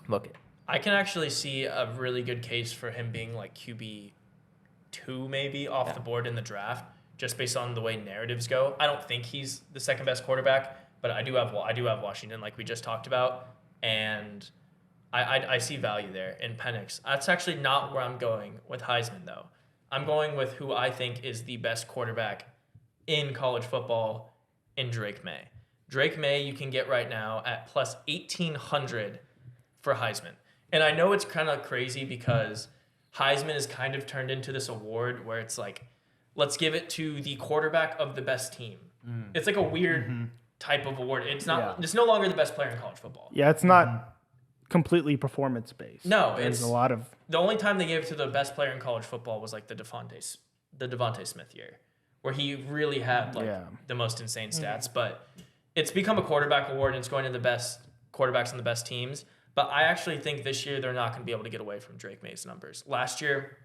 Book it. I can actually see a really good case for him being like QB2 maybe off the board in the draft, just based on the way narratives go. I don't think he's the second best quarterback, but I do have Washington like we just talked about, and I see value there in Penix. That's actually not where I'm going with Heisman though. I'm going with who I think is the best quarterback in college football in Drake May. Drake May you can get right now at plus 1,800 for Heisman. And I know it's kind of crazy because Heisman is kind of turned into this award where it's like, let's give it to the quarterback of the best team. It's like a weird type of award. It's not. Yeah. It's no longer the best player in college football. Yeah, it's not completely performance based. No, there's it's a lot of the only time they gave it to the best player in college football was like the Devontae Smith year, where he really had like the most insane stats. But it's become a quarterback award, and it's going to the best quarterbacks on the best teams. But I actually think this year they're not going to be able to get away from Drake May's numbers. Last year,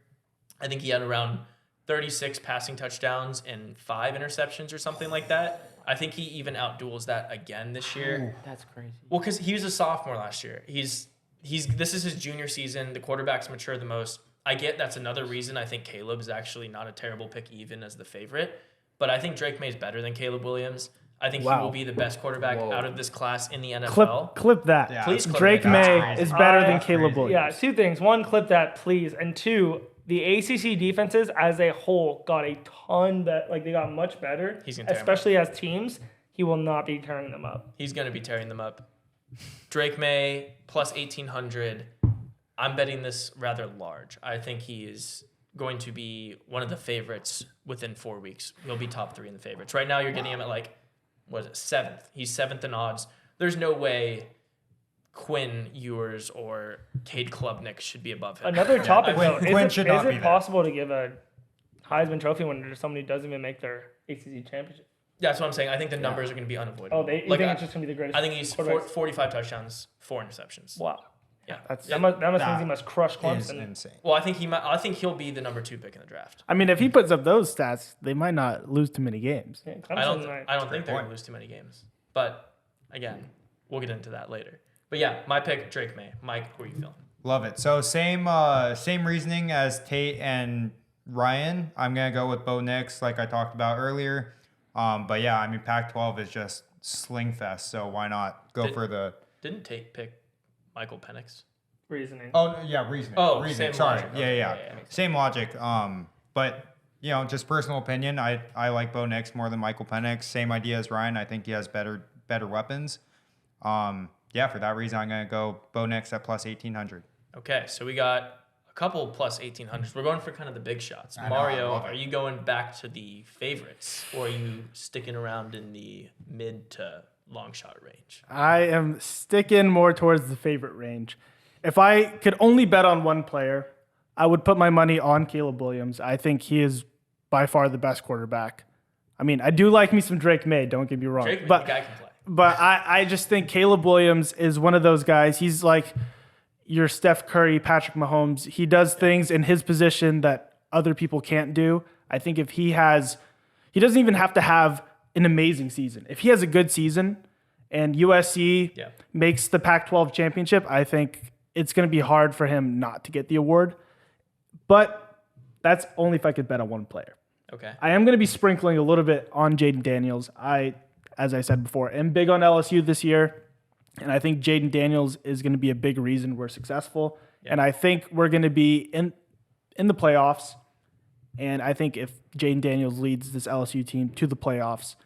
I think he had around 36 passing touchdowns and 5 interceptions or something like that. I think he even outduels that again this year. That's crazy. Well, because he was a sophomore last year. This is his junior season. The quarterbacks mature the most. I get that's another reason I think Caleb is actually not a terrible pick even as the favorite. But I think Drake May is better than Caleb Williams. I think he will be the best quarterback out of this class in the NFL. clip that. Yeah. Please clip Drake that. May is better than That's Caleb crazy. Williams. Yeah, 2 things. 1, clip that, please. And 2, the ACC defenses as a whole got a ton they got much better. He's gonna tear 'em up. especially as teams. He will not be tearing them up. He's going to be tearing them up. Drake May plus 1,800. I'm betting this rather large. I think he is going to be one of the favorites within 4 weeks. He'll be top 3 in the favorites. Right now, you're getting him at 7th. He's 7th in odds. There's no way Quinn Ewers or Cade Klubnik should be above him. Another topic, though. Quinn Is should it not be there. possible to give a Heisman Trophy winner to somebody who doesn't even make their ACC championship? That's what I'm saying. I think the numbers are going to be unavoidable. Oh, you think it's just going to be the greatest? I think he's quarterbacks? 45 touchdowns, 4 interceptions. Wow. Yeah. That must mean That he must crush Is Clemson. insane. Well, I think he'll be the number 2 pick in the draft. I mean, if he puts up those stats, they might not lose too many games. Yeah, I Clemson don't might. think they're going point. to lose too many games. But again, we'll get into that later. But yeah, my pick, Drake May. Mike, who are you feeling? Love it. So same reasoning as Tate and Ryan. I'm gonna go with Bo Nix, like I talked about earlier. But yeah, I mean Pac-12 is just sling fest, so why not go for the? Didn't Tate pick Michael Penix? Reasoning. Oh yeah, reasoning. Oh, reasoning. same Sorry. logic. Yeah, Okay, yeah. yeah, makes sense. Same logic. But just personal opinion. I like Bo Nix more than Michael Penix. Same idea as Ryan. I think he has better weapons. For that reason, I'm going to go Bo Nix at plus 1,800. Okay, so we got a couple plus 1,800s. We're going for kind of the big shots. I know, Mario, I love it. are you going back to the favorites, or are you sticking around in the mid to long shot range? I am sticking more towards the favorite range. If I could only bet on one player, I would put my money on Caleb Williams. I think he is by far the best quarterback. I mean, I do like me some Drake May, don't get me wrong. Drake, but the guy can play. But I just think Caleb Williams is one of those guys. He's like your Steph Curry, Patrick Mahomes. He does things in his position that other people can't do. I think if he doesn't even have to have an amazing season. If he has a good season and USC makes the Pac-12 championship, I think it's going to be hard for him not to get the award. But that's only if I could bet on one player. Okay. I am going to be sprinkling a little bit on Jaden Daniels. As I said before, am big on LSU this year, and I think Jaden Daniels is going to be a big reason we're successful. And I think we're going to be in the playoffs, and I think if Jaden Daniels leads this LSU team to the playoffs,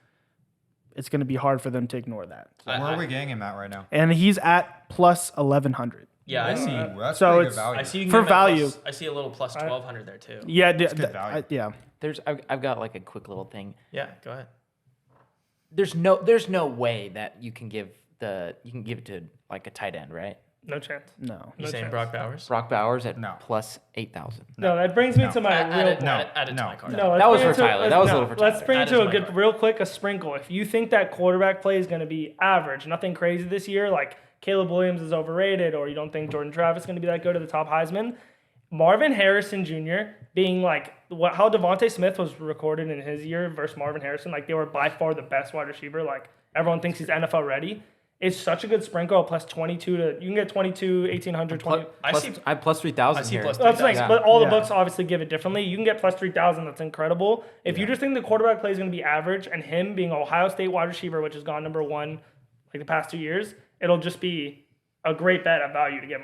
it's going to be hard for them to ignore that. So where are we getting him at right now? And he's at plus 1,100. Yeah, I see. Ooh, that's So pretty good it's- value. I see you can For get him at value. I see a little plus 1,200 there too. Yeah, good value. yeah. I've got like a quick little thing. Yeah, go ahead. There's no way that you can give it to like a tight end, right? No chance. No. You No saying chance. Brock Bowers? Brock Bowers at No. plus 8,000. No, that brings me to my Add real it, add it to No. my card. No, let's That was bring for it to- Tyler. let's- That was a no, little for Let's Tyler. bring it That to is a my good, card. real quick, a sprinkle. If you think that quarterback play is going to be average, nothing crazy this year, like Caleb Williams is overrated, or you don't think Jordan Travis is going to be that good at the top Heisman, Marvin Harrison Jr. being like how Devontae Smith was recorded in his year versus Marvin Harrison, like they were by far the best wide receiver. Like everyone thinks he's NFL ready. It's such a good sprinkle. Plus 22 to you can get 22, 1,800, 20. I see. I have plus 3,000 I see here. plus That's nice, 3,000. but all the Yeah. books obviously give it differently. You can get plus 3,000. That's incredible. If you just think the quarterback play is going to be average, and him being Ohio State wide receiver, which has gone number one like the past 2 years, it'll just be a great bet at value to get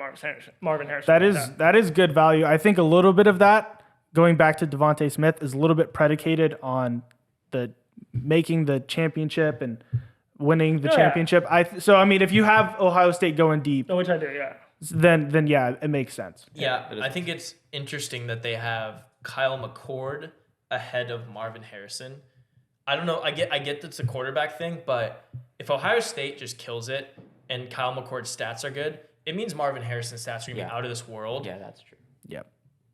Marvin Harrison. That is good value. I think a little bit of that, going back to Devontae Smith, is a little bit predicated on the making the championship and winning the Yeah. championship. So I mean, if you have Ohio State going deep, which I do, yeah. then yeah, it makes sense. Yeah, I think it's interesting that they have Kyle McCord ahead of Marvin Harrison. I don't know. I get that it's a quarterback thing, but if Ohio State just kills it and Kyle McCord's stats are good, it means Marvin Harrison's stats are going to be out of this world. Yeah, that's true. Yep.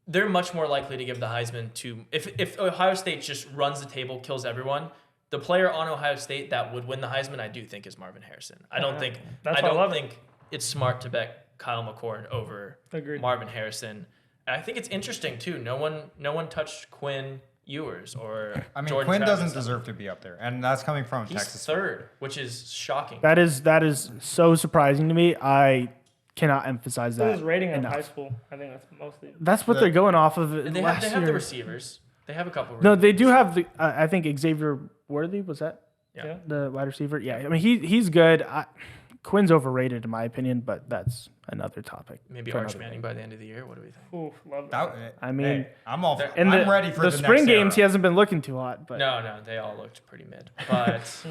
They're much more likely to give the Heisman to if Ohio State just runs the table, kills everyone. The player on Ohio State that would win the Heisman, I do think, is Marvin Harrison. I don't think it's smart to bet Kyle McCord over Agreed. Marvin Harrison. And I think it's interesting too. No one touched Quinn Ewers or I mean, Jordan Quinn Travis. doesn't deserve to be up there, and that's coming from He's Texas. third, which is shocking. That is so surprising to me. I cannot emphasize This that is rating in enough. high school. I think that's mostly. That's what they're going off of. And they last have the year. receivers. They have a couple. No, they do have the. I think Xavier Worthy was that Yeah. the wide receiver. Yeah, I mean he's good. Quinn's overrated in my opinion, but that's another topic. Maybe for Arch another Manning by the end of the year. What do we think? Ooh, love that. I mean, mean, I'm all. In I'm ready for the the spring next games. He era. hasn't been looking too hot, but No, they all looked pretty mid. But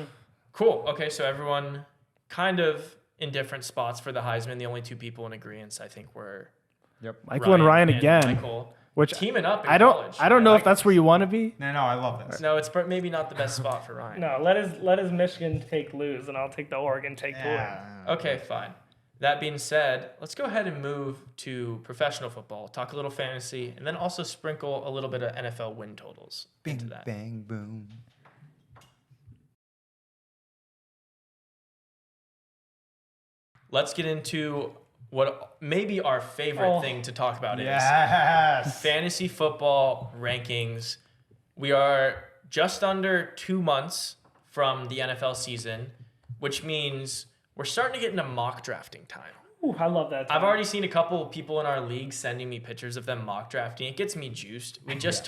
cool. Okay, so everyone kind of in different spots for the Heisman. The only two people in agreement, I think, were Michael and Ryan and again, Michael which teaming up. In I don't. college. I don't know like if that's where you want to be. No, I love this. No, it's maybe not the best spot for Ryan. No, let his Michigan take lose, and I'll take the Oregon take to win. Okay, fine. That being said, let's go ahead and move to professional football. Talk a little fantasy, and then also sprinkle a little bit of NFL win totals into Bing, that. bang, boom. Let's get into what maybe our favorite thing to talk about is Yes. fantasy football rankings. We are just under 2 months from the NFL season, which means we're starting to get into mock drafting time. Ooh, I love that. I've already seen a couple of people in our league sending me pictures of them mock drafting. It gets me juiced. We just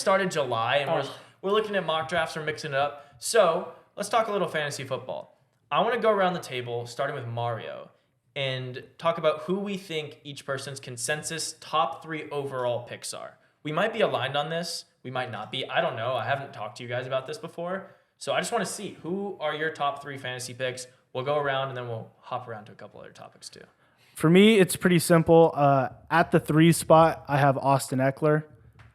started July and we're looking at mock drafts, we're mixing it up. So let's talk a little fantasy football. I want to go around the table, starting with Mario, and talk about who we think each person's consensus top 3 overall picks are. We might be aligned on this. We might not be. I don't know. I haven't talked to you guys about this before. So I just want to see, who are your top 3 fantasy picks? We'll go around and then we'll hop around to a couple other topics too. For me, it's pretty simple. At the 3 spot, I have Austin Eckler.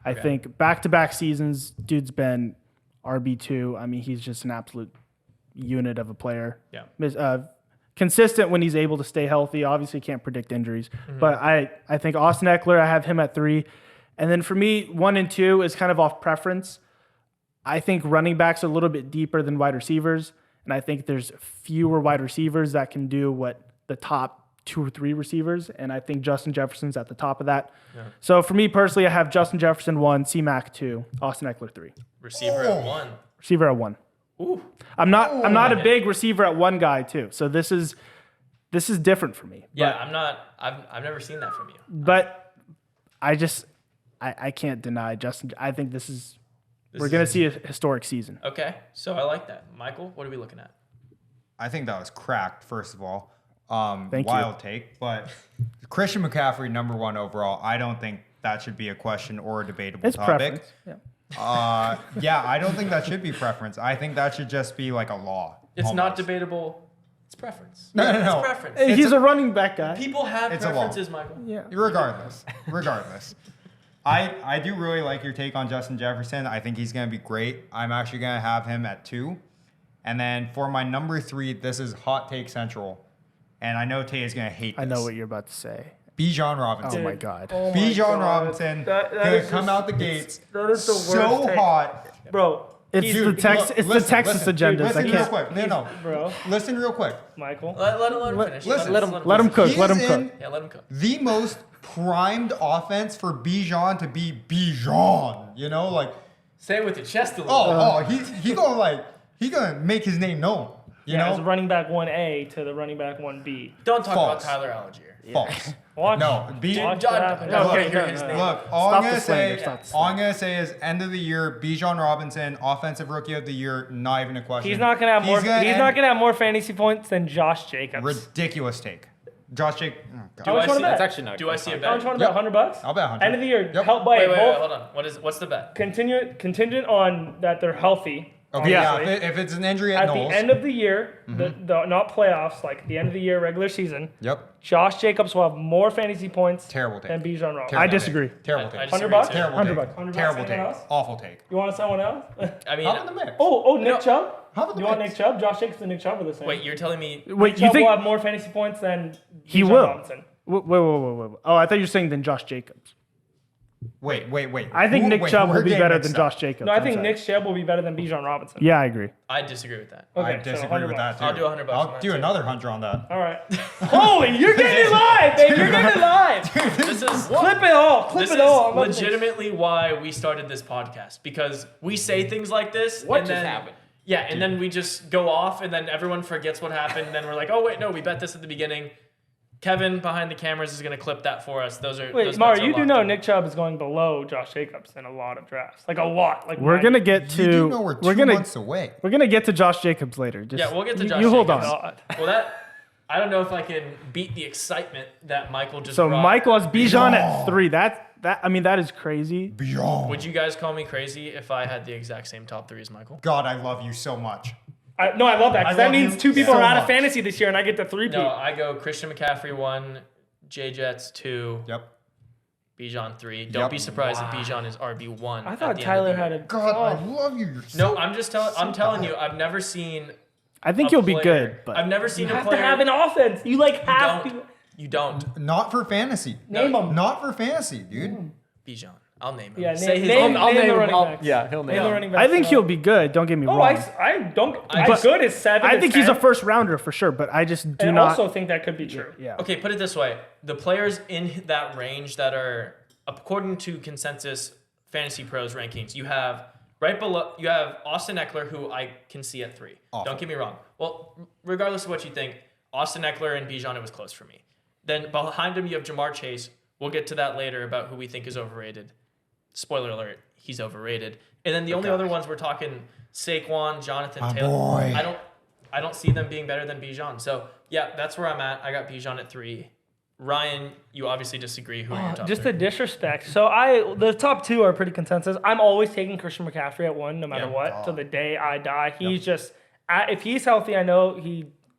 I think back-to-back seasons, dude's been RB2. I mean, he's just an absolute unit of a player. Yeah. Consistent when he's able to stay healthy. Obviously, can't predict injuries. But I think Austin Eckler, I have him at 3. And then for me, 1 and 2 is kind of off preference. I think running backs are a little bit deeper than wide receivers. And I think there's fewer wide receivers that can do what the top 2 or 3 receivers. And I think Justin Jefferson's at the top of that. Yeah. So for me personally, I have Justin Jefferson 1, C-Mac 2, Austin Eckler 3. Receiver at 1. Receiver at 1. Ooh. I'm not a big receiver at 1 guy too. So this is different for me. Yeah, I've never seen that from you. But I can't deny Justin. I think we're going to see a historic season. Okay, so I like that. Michael, what are we looking at? I think that was cracked, first of all. Thank wild you. take. But Christian McCaffrey, number 1 overall, I don't think that should be a question or a debatable It's topic. preference. Yeah, I don't think that should be preference. I think that should just be like a law. It's almost. not debatable. It's preference. No. It's preference. Hey, he's a running back guy. People have It's a law. preferences, Michael. Yeah. Regardless. I do really like your take on Justin Jefferson. I think he's going to be great. I'm actually going to have him at 2. And then for my number 3, this is hot take central. And I know Tay is going to hate this. I know what you're about to say. Bijan Robinson. Oh my God. Oh my Bijan God. Robinson That going is to come just- out the gates That is the worst so take. hot. Bro, It's Dude, the Texas. look, It's listen, the Texas listen, agendas. Listen I real can't. quick. No. bro, Listen real quick. Michael. Let him finish. Listen. Let him He cook. is Let him in cook. Yeah, let him cook. the most primed offense for Bijan to be Bijan. You know, like, Say it with your chest a little bit. he gonna make his name known. You As know, running back 1A to the running back 1B. Don't talk False. about Tyler Algier. false. Watch. No, Watch John- what happens. John- Okay, hear no, his no. name. Look, Stop the slander, stop the all I'm gonna say is end of the year, Bijan Robinson, offensive rookie of the year, not even a question. He's not gonna have more. He's not end- gonna have more fantasy points than Josh Jacobs. ridiculous take. Josh Jacobs. Oh, Do How much I wanna see bet? That's actually not. Do I see a How much bet? want to bet? $100? I'll bet 100. End of the year, Yep. help by Wait, both. hold on. What's the bet? Contingent on that they're healthy. Okay, yeah. obviously. If it's an injury at At the Knowles. end of the year, the not playoffs, like the end of the year, regular season, Yep. Josh Jacobs will have more fantasy points Terrible take. than Bijan Robinson. Terrible I take. disagree. Terrible I take. disagree $100? too. Terrible 100 take. bucks. 100 bucks, Terrible anyone take. else? Awful take. You want someone else? I mean, How about the mix? Nick Chubb? How about the You want mix? Nick Chubb? Josh Jacobs and Nick Chubb are the same. wait, you're telling me Wait, Nick you Chubb think will have more fantasy points than he Bijan will? Robinson. Wait. Oh, I thought you were saying than Josh Jacobs. Wait. I think Nick Chubb will be we're better getting than mixed up. Josh Jacobs. No, I I'm think sorry. Nick Chubb will be better than Bijan Robinson. Yeah, I agree. I disagree with that. Okay, I so disagree 100 with bucks. that too. I'll do $100 on I'll that do too. another 100 on that. All right. Holy, you're getting it live, baby. You're getting it live. This is Clip it all. Clip This it all. is I'm about to say- legitimately why we started this podcast, because we say things like this. What and just then, happened? Yeah, and then we just go off, and then everyone forgets what happened. And then we're like, oh wait, no, we bet this at the beginning. Kevin behind the cameras is gonna clip that for us. Those Wait, bets Mario, are you do locked know in. Nick Chubb is going below Josh Jacobs in a lot of drafts. Like a lot. Like We're 90. gonna get to. You do know we're 2 gonna. months away. We're gonna get to Josh Jacobs later. Just, Yeah, we'll get to you- Josh You hold Jacobs. on. God. Well, I don't know if I can beat the excitement that Michael just So brought. Michael has Bijan at 3. That is crazy. Beyond. Would you guys call me crazy if I had the exact same top 3 as Michael? God, I love you so much. I love that I because that love means you 2 people so are out of much. fantasy this year, and I get to 3 No, people. I go Christian McCaffrey 1, J Jets 2, Yep. Bijan 3. Don't Yep. be surprised if Bijan is RB1. I at thought the end of Tyler the had year. a. God, I Oh. love you. You're so No, I'm telling you, I've never seen. I think a he'll be player- good, but I've never seen You a have to player. have an offense. You like have to. You don't. Not for fantasy. Name them. Not for fantasy, dude. Bijan. I'll name him. Yeah, Say his name, name. I'll name name the him. running backs. Yeah, he'll name Name the him. running backs. I think he'll be good. Don't get me Oh, wrong. I don't. I- As good as 7. I as think he's 10. a first rounder for sure, but I just do And not. also think that could be true. Yeah. Okay, put it this way: the players in that range that are, according to consensus Fantasy Pros rankings, you have right below. You have Austin Eckler, who I can see at 3. Awful. Don't get me wrong. Well, regardless of what you think, Austin Eckler and Bijan, it was close for me. Then behind him, you have Jamar Chase. We'll get to that later about who we think is overrated. Spoiler alert: he's overrated. And then the only other ones we're talking Saquon, Jonathan My Taylor. boy. I don't see them being better than Bijan. So yeah, that's where I'm at. I got Bijan at 3. Ryan, you obviously disagree. Who are your top Just three? the disrespect. So the top two are pretty consensus. I'm always taking Christian McCaffrey at 1, no matter what, till the day I die. He's just if he's healthy. I know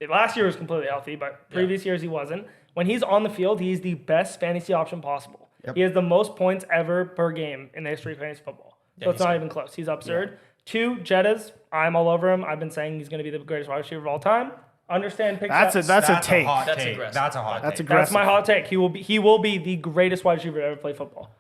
last year was completely healthy, but previous years he wasn't. When he's on the field, he's the best fantasy option possible. Yep. He has the most points ever per game in the history of fantasy football. So it's not even close. He's absurd. Yeah. 2, Jettas. I'm all over him. I've been saying he's going to be the greatest wide receiver of all time. Understand pick That's a take. That's Take. aggressive. That's a hot That's take. aggressive. That's my hot take. He will be the greatest wide receiver to ever play football.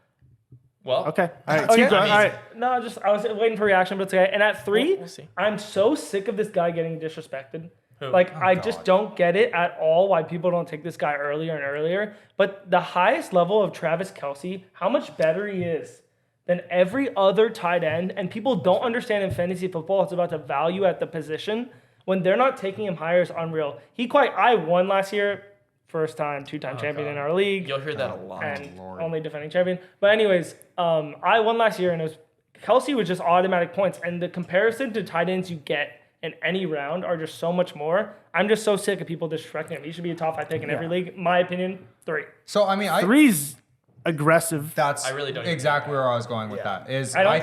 Well, Okay. All right. Okay. Keep going. All right. No, I was waiting for reaction, but it's okay. And at 3, We'll see. I'm so sick of this guy getting disrespected. Who? Like, I God. just don't get it at all why people don't take this guy earlier and earlier. But the highest level of Travis Kelce, how much better he is than every other tight end, and people don't understand in fantasy football, it's about the value at the position. When they're not taking him higher is unreal. I won last year, first time, 2-time champion in our league. You'll hear that a lot. And only defending champion. But anyways, I won last year, and Kelce was just automatic points. And the comparison to tight ends you get in any round are just so much more. I'm just so sick of people disrespecting him. He should be a top 5 pick in every league. My opinion, 3. So I mean, 3's aggressive. That's I really don't even exactly where I was going with that. I I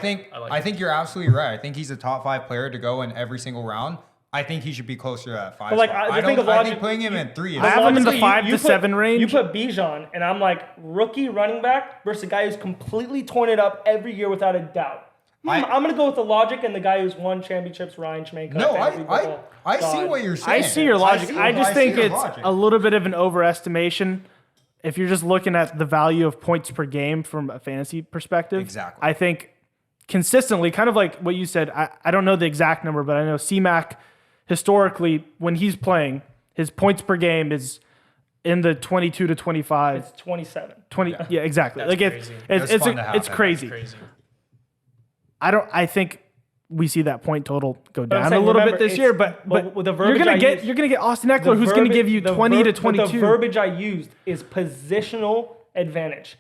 think you're absolutely right. I think he's a top 5 player to go in every single round. I think he should be closer to that 5 But like, spot. I I think of think logic, putting him in 3 is I have him in the logically, 5 to put- 7 range. You put Bijan, and I'm like, rookie running back versus a guy who's completely torn it up every year without a doubt. I'm going to go with the logic and the guy who's won championships, Ryan Schmenko. No, fantasy football I see god. what you're saying. I see your logic. I just think your it's logic. a little bit of an overestimation. If you're just looking at the value of points per game from a fantasy perspective, Exactly. I think consistently, kind of like what you said, I don't know the exact number, but I know C-Mac historically, when he's playing, his points per game is in the 22 to 25. It's 27. 20, yeah, exactly. That's like crazy. It's fun to have it's that. crazy. Crazy. I think we see that point total go I'm down a saying, little remember, bit this year, but with the you're verbiage gonna get Austin Eckler, who's gonna give you 20 to 22. The verbiage I used is positional advantage.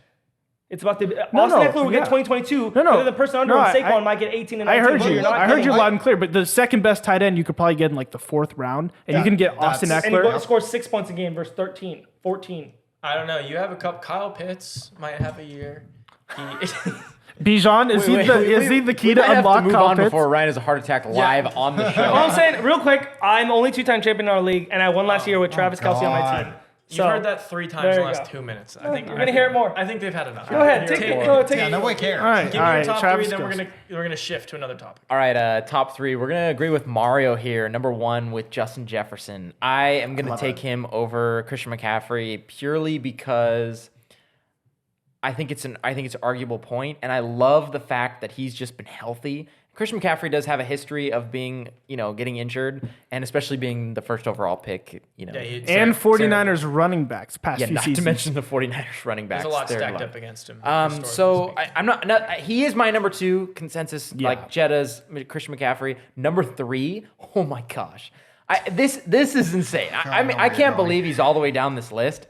It's about the No, Austin no, Eckler will yeah. get 20-22. No. And then the person under him, I- Saquon, might get 18 and 19. I heard So you. you're not I heard getting- you loud and clear. But the second best tight end you could probably get in like the 4th round, and you can get Austin that's- And he Eckler. scores 6 points a game versus 13, 14. I don't know. You have a couple. Kyle Pitts might have a year. Bijan is he the key we to might have unlock move Kyle on Pitts? before Ryan has a heart attack live on the show. All I'm saying, real quick, I'm only 2-time champion in our league, and I won last year with Travis Kelce on my God. team. You've So, heard that 3 times there in the you last go. 2 minutes. I think You're going to hear it more. I think they've had enough. Go ahead, take Take it. Go, take Yeah, it. nobody cares. All right, Give all me right. your top Travis 3, then goes. we're gonna shift to another topic. All right, top 3. We're gonna agree with Mario here. Number 1 with Justin Jefferson. I am gonna take him over Christian McCaffrey purely because I think it's an arguable point, and I love the fact that he's just been healthy. Christian McCaffrey does have a history of being, getting injured, and especially being the first overall pick. Yeah, he's And terrible. 49ers running backs past Yeah, few not seasons. to mention the 49ers running backs. There's a lot They're stacked low. up against him. So historically I'm not. He is my number 2 consensus. Yeah. Like Jetta's Christian McCaffrey. Number 3. Oh my gosh, this is insane. I mean, I can't believe he's all the way down this list.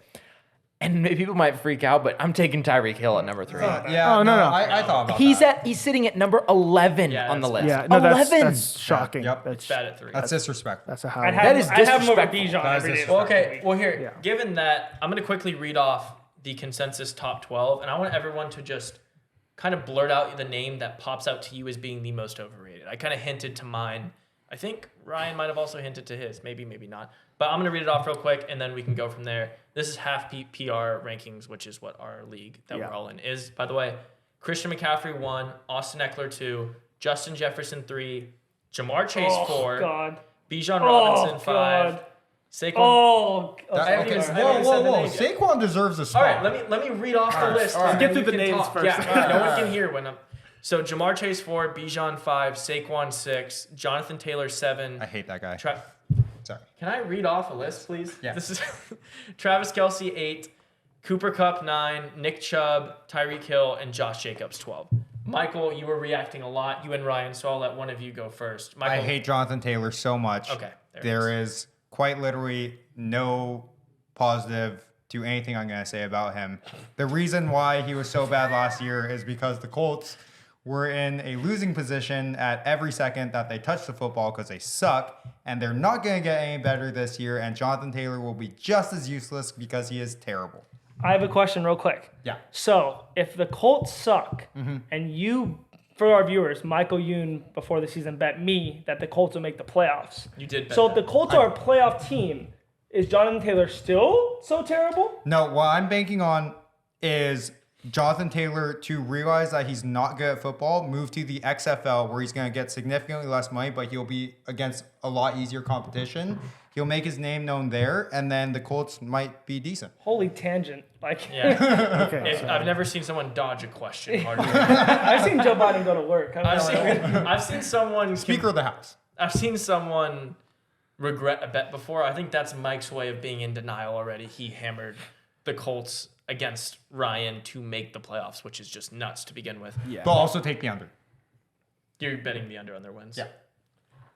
And maybe people might freak out, but I'm taking Tyreek Hill at number 3. Yeah, Oh, no. I thought about that. He's sitting at number 11 Yeah, on the that's list. Yeah, no, 11. that's shocking. Yep. That's, It's bad at 3. That's disrespectful. that's a high. I'd one. have, That is I'd have him over disrespectful. Bijan That is every day. disrespectful. Well, okay. Well, here, Yeah. given that, I'm going to quickly read off the consensus top 12, and I want everyone to just kind of blurt out the name that pops out to you as being the most overrated. I kind of hinted to mine. I think Ryan might have also hinted to his. Maybe, maybe not. But I'm going to read it off real quick, and then we can go from there. This is half PR rankings, which is what our league that we're all in is. By the way, Christian McCaffrey 1, Austin Eckler 2, Justin Jefferson 3, Jamar Chase 4, God. Bijan Robinson 5, God. Saquon. Oh, I haven't Okay, even- I haven't even said the whoa. name yet. Saquon deserves a All spot. right, let me read off the list. all right. and Get then through we the can names talk. first. Yeah, no one can hear when I'm. So Jamar Chase 4, Bijan 5, Saquon 6, Jonathan Taylor 7. I hate that guy. Sorry. Can I read off a list, please? Yeah. This is Travis Kelce 8, Cooper Kupp 9, Nick Chubb, Tyreek Hill, and Josh Jacobs 12. Michael, you were reacting a lot, you and Ryan, so I'll let one of you go first. Michael, I hate Jonathan Taylor so much. Okay, There is quite literally no positive to anything I'm going to say about him. The reason why he was so bad last year is because the Colts were in a losing position at every second that they touch the football because they suck, and they're not going to get any better this year, and Jonathan Taylor will be just as useless because he is terrible. I have a question real quick. Yeah. So, if the Colts suck, and you, for our viewers, Michael Yoon, before the season, bet me that the Colts will make the playoffs. You did bet So, that. if the Colts are a playoff team, is Jonathan Taylor still so terrible? No, what I'm banking on is Jonathan Taylor to realize that he's not good at football, move to the XFL where he's going to get significantly less money, but he'll be against a lot easier competition. He'll make his name known there, and then the Colts might be decent. Holy tangent. Like, Yeah. Okay. I've never seen someone dodge a question harder. I've seen Joe Biden go to work. I've seen someone Speaker of the House. I've seen someone regret a bet before. I think that's Mike's way of being in denial already. He hammered the Colts against Ryan to make the playoffs, which is just nuts to begin with. Yeah. But also take the under. You're betting the under on their wins? Yeah.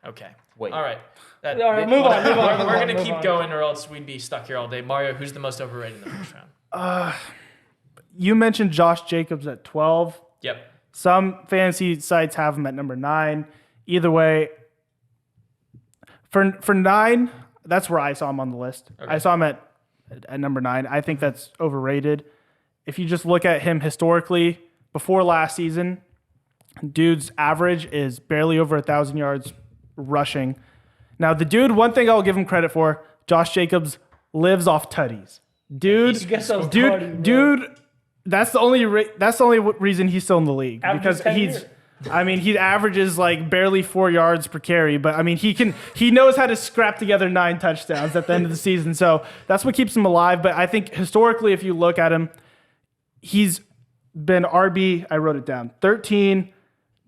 Okay. Wait. All right. All right, move on. We're going to keep going or else we'd be stuck here all day. Mario, who's the most overrated in the first round? You mentioned Josh Jacobs at 12. Yep. Some fantasy sites have him at number 9. Either way, for 9, that's where I saw him on the list. Okay. I saw him at number 9. I think that's overrated. If you just look at him historically, before last season, dude's average is barely over 1,000 yards rushing. Now, the dude, one thing I'll give him credit for, Josh Jacobs lives off tutties. Dude, gets those tutties, bro. dude, that's the only reason he's still in the league. Averages Because 10 he's years. I mean, he averages like barely 4 yards per carry, but I mean, he knows how to scrap together 9 touchdowns at the end of the season. So that's what keeps him alive. But I think historically, if you look at him, he's been RB, I wrote it down, 13,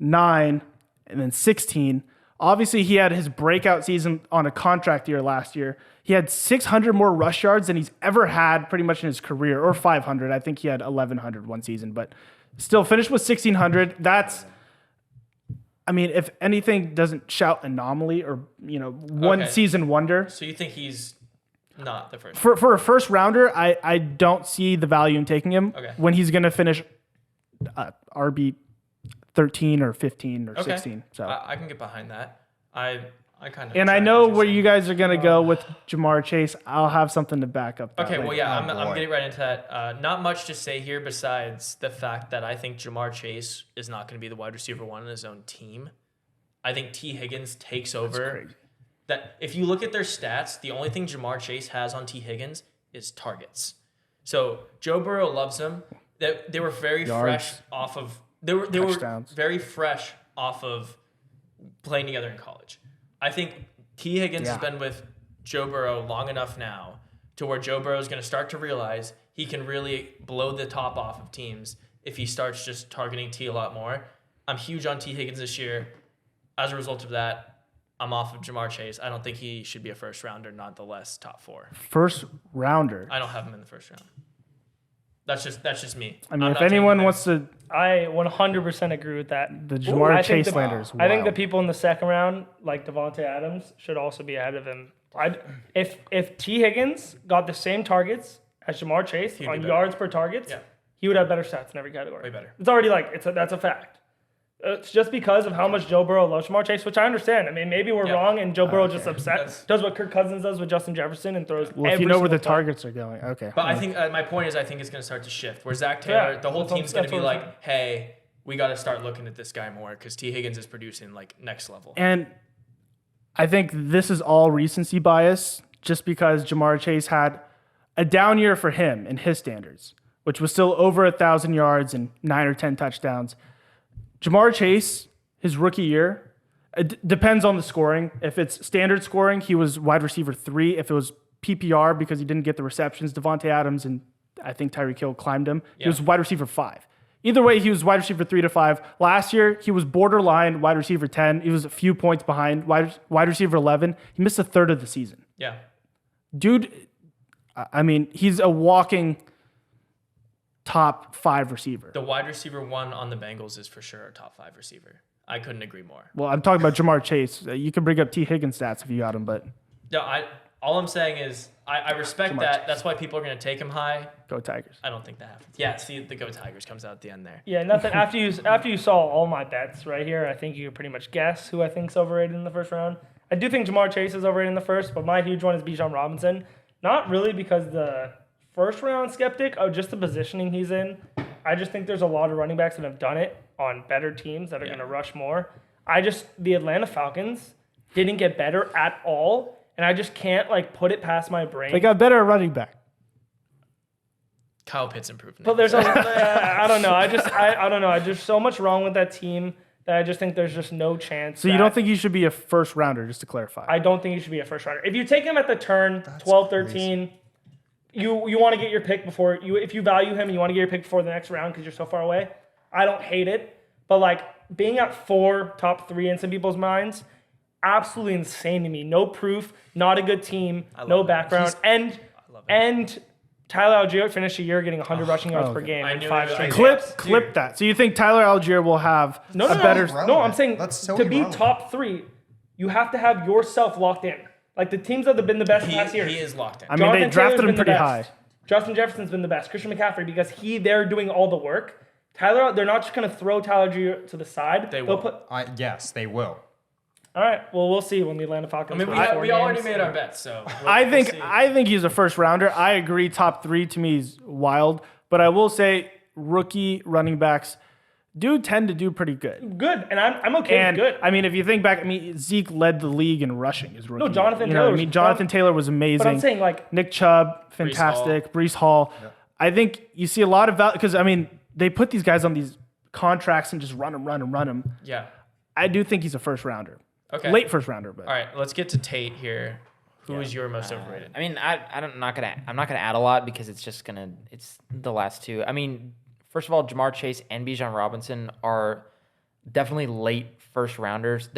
9, and then 16. Obviously, he had his breakout season on a contract year last year. He had 600 more rush yards than he's ever had pretty much in his career, or 500. I think he had 1,100 one season, but still finished with 1,600. That's, I mean, if anything doesn't shout anomaly or, one Okay. season wonder. So you think he's not the first? For a first rounder, I don't see the value in taking him Okay. when he's going to finish RB 13 or 15 or Okay. 16. So. I can get behind that. I kind of. And I know where you guys are going to go with Jamar Chase. I'll have something to back up that. Okay, well, later. yeah, Oh, I'm boy. getting right into that. Not much to say here besides the fact that I think Jamar Chase is not going to be the wide receiver 1 on his own team. I think T. Higgins takes over. crazy. That if you look at their stats, the only thing Jamar Chase has on T. Higgins is targets. So Joe Burrow loves him. They were very Yards. fresh off of they were Touchdowns. very fresh off of playing together in college. I think T. Higgins has Yeah. been with Joe Burrow long enough now to where Joe Burrow is going to start to realize he can really blow the top off of teams if he starts just targeting T a lot more. I'm huge on T. Higgins this year. As a result of that, I'm off of Jamar Chase. I don't think he should be a first rounder, nonetheless, top 4. First rounder. I don't have him in the first round. That's just me. I mean, I'm if not taking anyone him wants to, I 100% agree with that. the Jamar I think Chase slander is I think the wild. people in the second round, like Devontae Adams, should also be ahead of him. If T. Higgins got the same targets as Jamar Chase be on better. yards per targets, Yeah. he would have better stats in every category. Way better. It's already that's a fact. It's just because of how much Joe Burrow loves Jamar Chase, which I understand. I mean, maybe we're Yeah. wrong, and Joe Burrow just upset. That's- Does what Kirk Cousins does with Justin Jefferson and throws. Well, if every you know where the single time. targets are going, okay. But I think my point is I think it's going to start to shift. Where Zach Taylor, Yeah, the whole that's what- team's going to that's be what I'm like, hey, we got to start looking at this guy more because T. Higgins is producing like next level. And I think this is all recency bias just because Jamar Chase had a down year for him in his standards, which was still over 1,000 yards and 9 or 10 touchdowns. Jamar Chase, his rookie year, it depends on the scoring. If it's standard scoring, he was wide receiver 3. If it was PPR because he didn't get the receptions, Devontae Adams and I think Tyreek Hill climbed him. He was wide receiver 5. Either way, he was wide receiver 3 to 5. Last year, he was borderline wide receiver 10. He was a few points behind wide receiver 11. He missed a third of the season. Yeah. Dude, I mean, he's a walking top 5 receiver. The wide receiver 1 on the Bengals is for sure a top 5 receiver. I couldn't agree more. Well, I'm talking about Jamar Chase. You can bring up T. Higgins stats if you got him, but Yeah, All I'm saying is I respect Jamar that. Chase. That's why people are going to take him high. Go Tigers. I don't think that happens. Yeah, see, the Go Tigers comes out at the end there. Yeah, nothing. After you saw all my bets right here, I think you could pretty much guess who I think's overrated in the first round. I do think Jamar Chase is overrated in the first, but my huge one is Bijan Robinson. Not really because the first round skeptic, just the positioning he's in. I just think there's a lot of running backs that have done it on better teams that are going to rush more. The Atlanta Falcons didn't get better at all, and I just can't put it past my brain. They got better at running back. Kyle Pitts improved. But there's I don't know. I don't know. There's so much wrong with that team that I just think there's just no chance. So you don't think he should be a first rounder, just to clarify? I don't think he should be a first rounder. If you take him at the turn, 12, 13, you want to get your pick before you. If you value him, you want to get your pick before the next round because you're so far away. I don't hate it, but being at 4, top 3 in some people's minds, absolutely insane to me. No proof, not a good team, no background, and Tyler Algier finished the year getting 100 rushing yards per game in 5 straight games. Clip that. So you think Tyler Algier will have a better? No, I'm saying That's so to be irrelevant. top 3, you have to have yourself locked in. The teams that have been the best in past years. He is locked in. I mean, they Jonathan drafted Taylor's him been the pretty best. high. Justin Jefferson's been the best. Christian McCaffrey, because they're doing all the work. They're not just going to throw Tyler Algier to the side. They They'll will. Yes, they will. All right. Well, we'll see when the Atlanta Falcons. I mean, win 4 we already games. made our bets, so I we'll see. think he's a first rounder. I agree. Top 3 to me is wild, but I will say rookie running backs do tend to do pretty good. Good, and I'm okay And with good. I mean, if you think back, Zeke led the league in rushing his rookie. No, Jonathan year. You know Taylor what I mean, was- Jonathan Taylor was amazing. But I'm saying Nick Chubb, fantastic. Brees Hall. I think you see a lot of value because they put these guys on these contracts and just run them. Yeah. I do think he's a first rounder. Okay. Late first rounder, but All right, let's get to Tate here. Who is your most overrated? I mean, I'm not gonna add a lot because it's the last 2. I mean, first of all, Jamar Chase and Bijan Robinson are definitely late first rounders.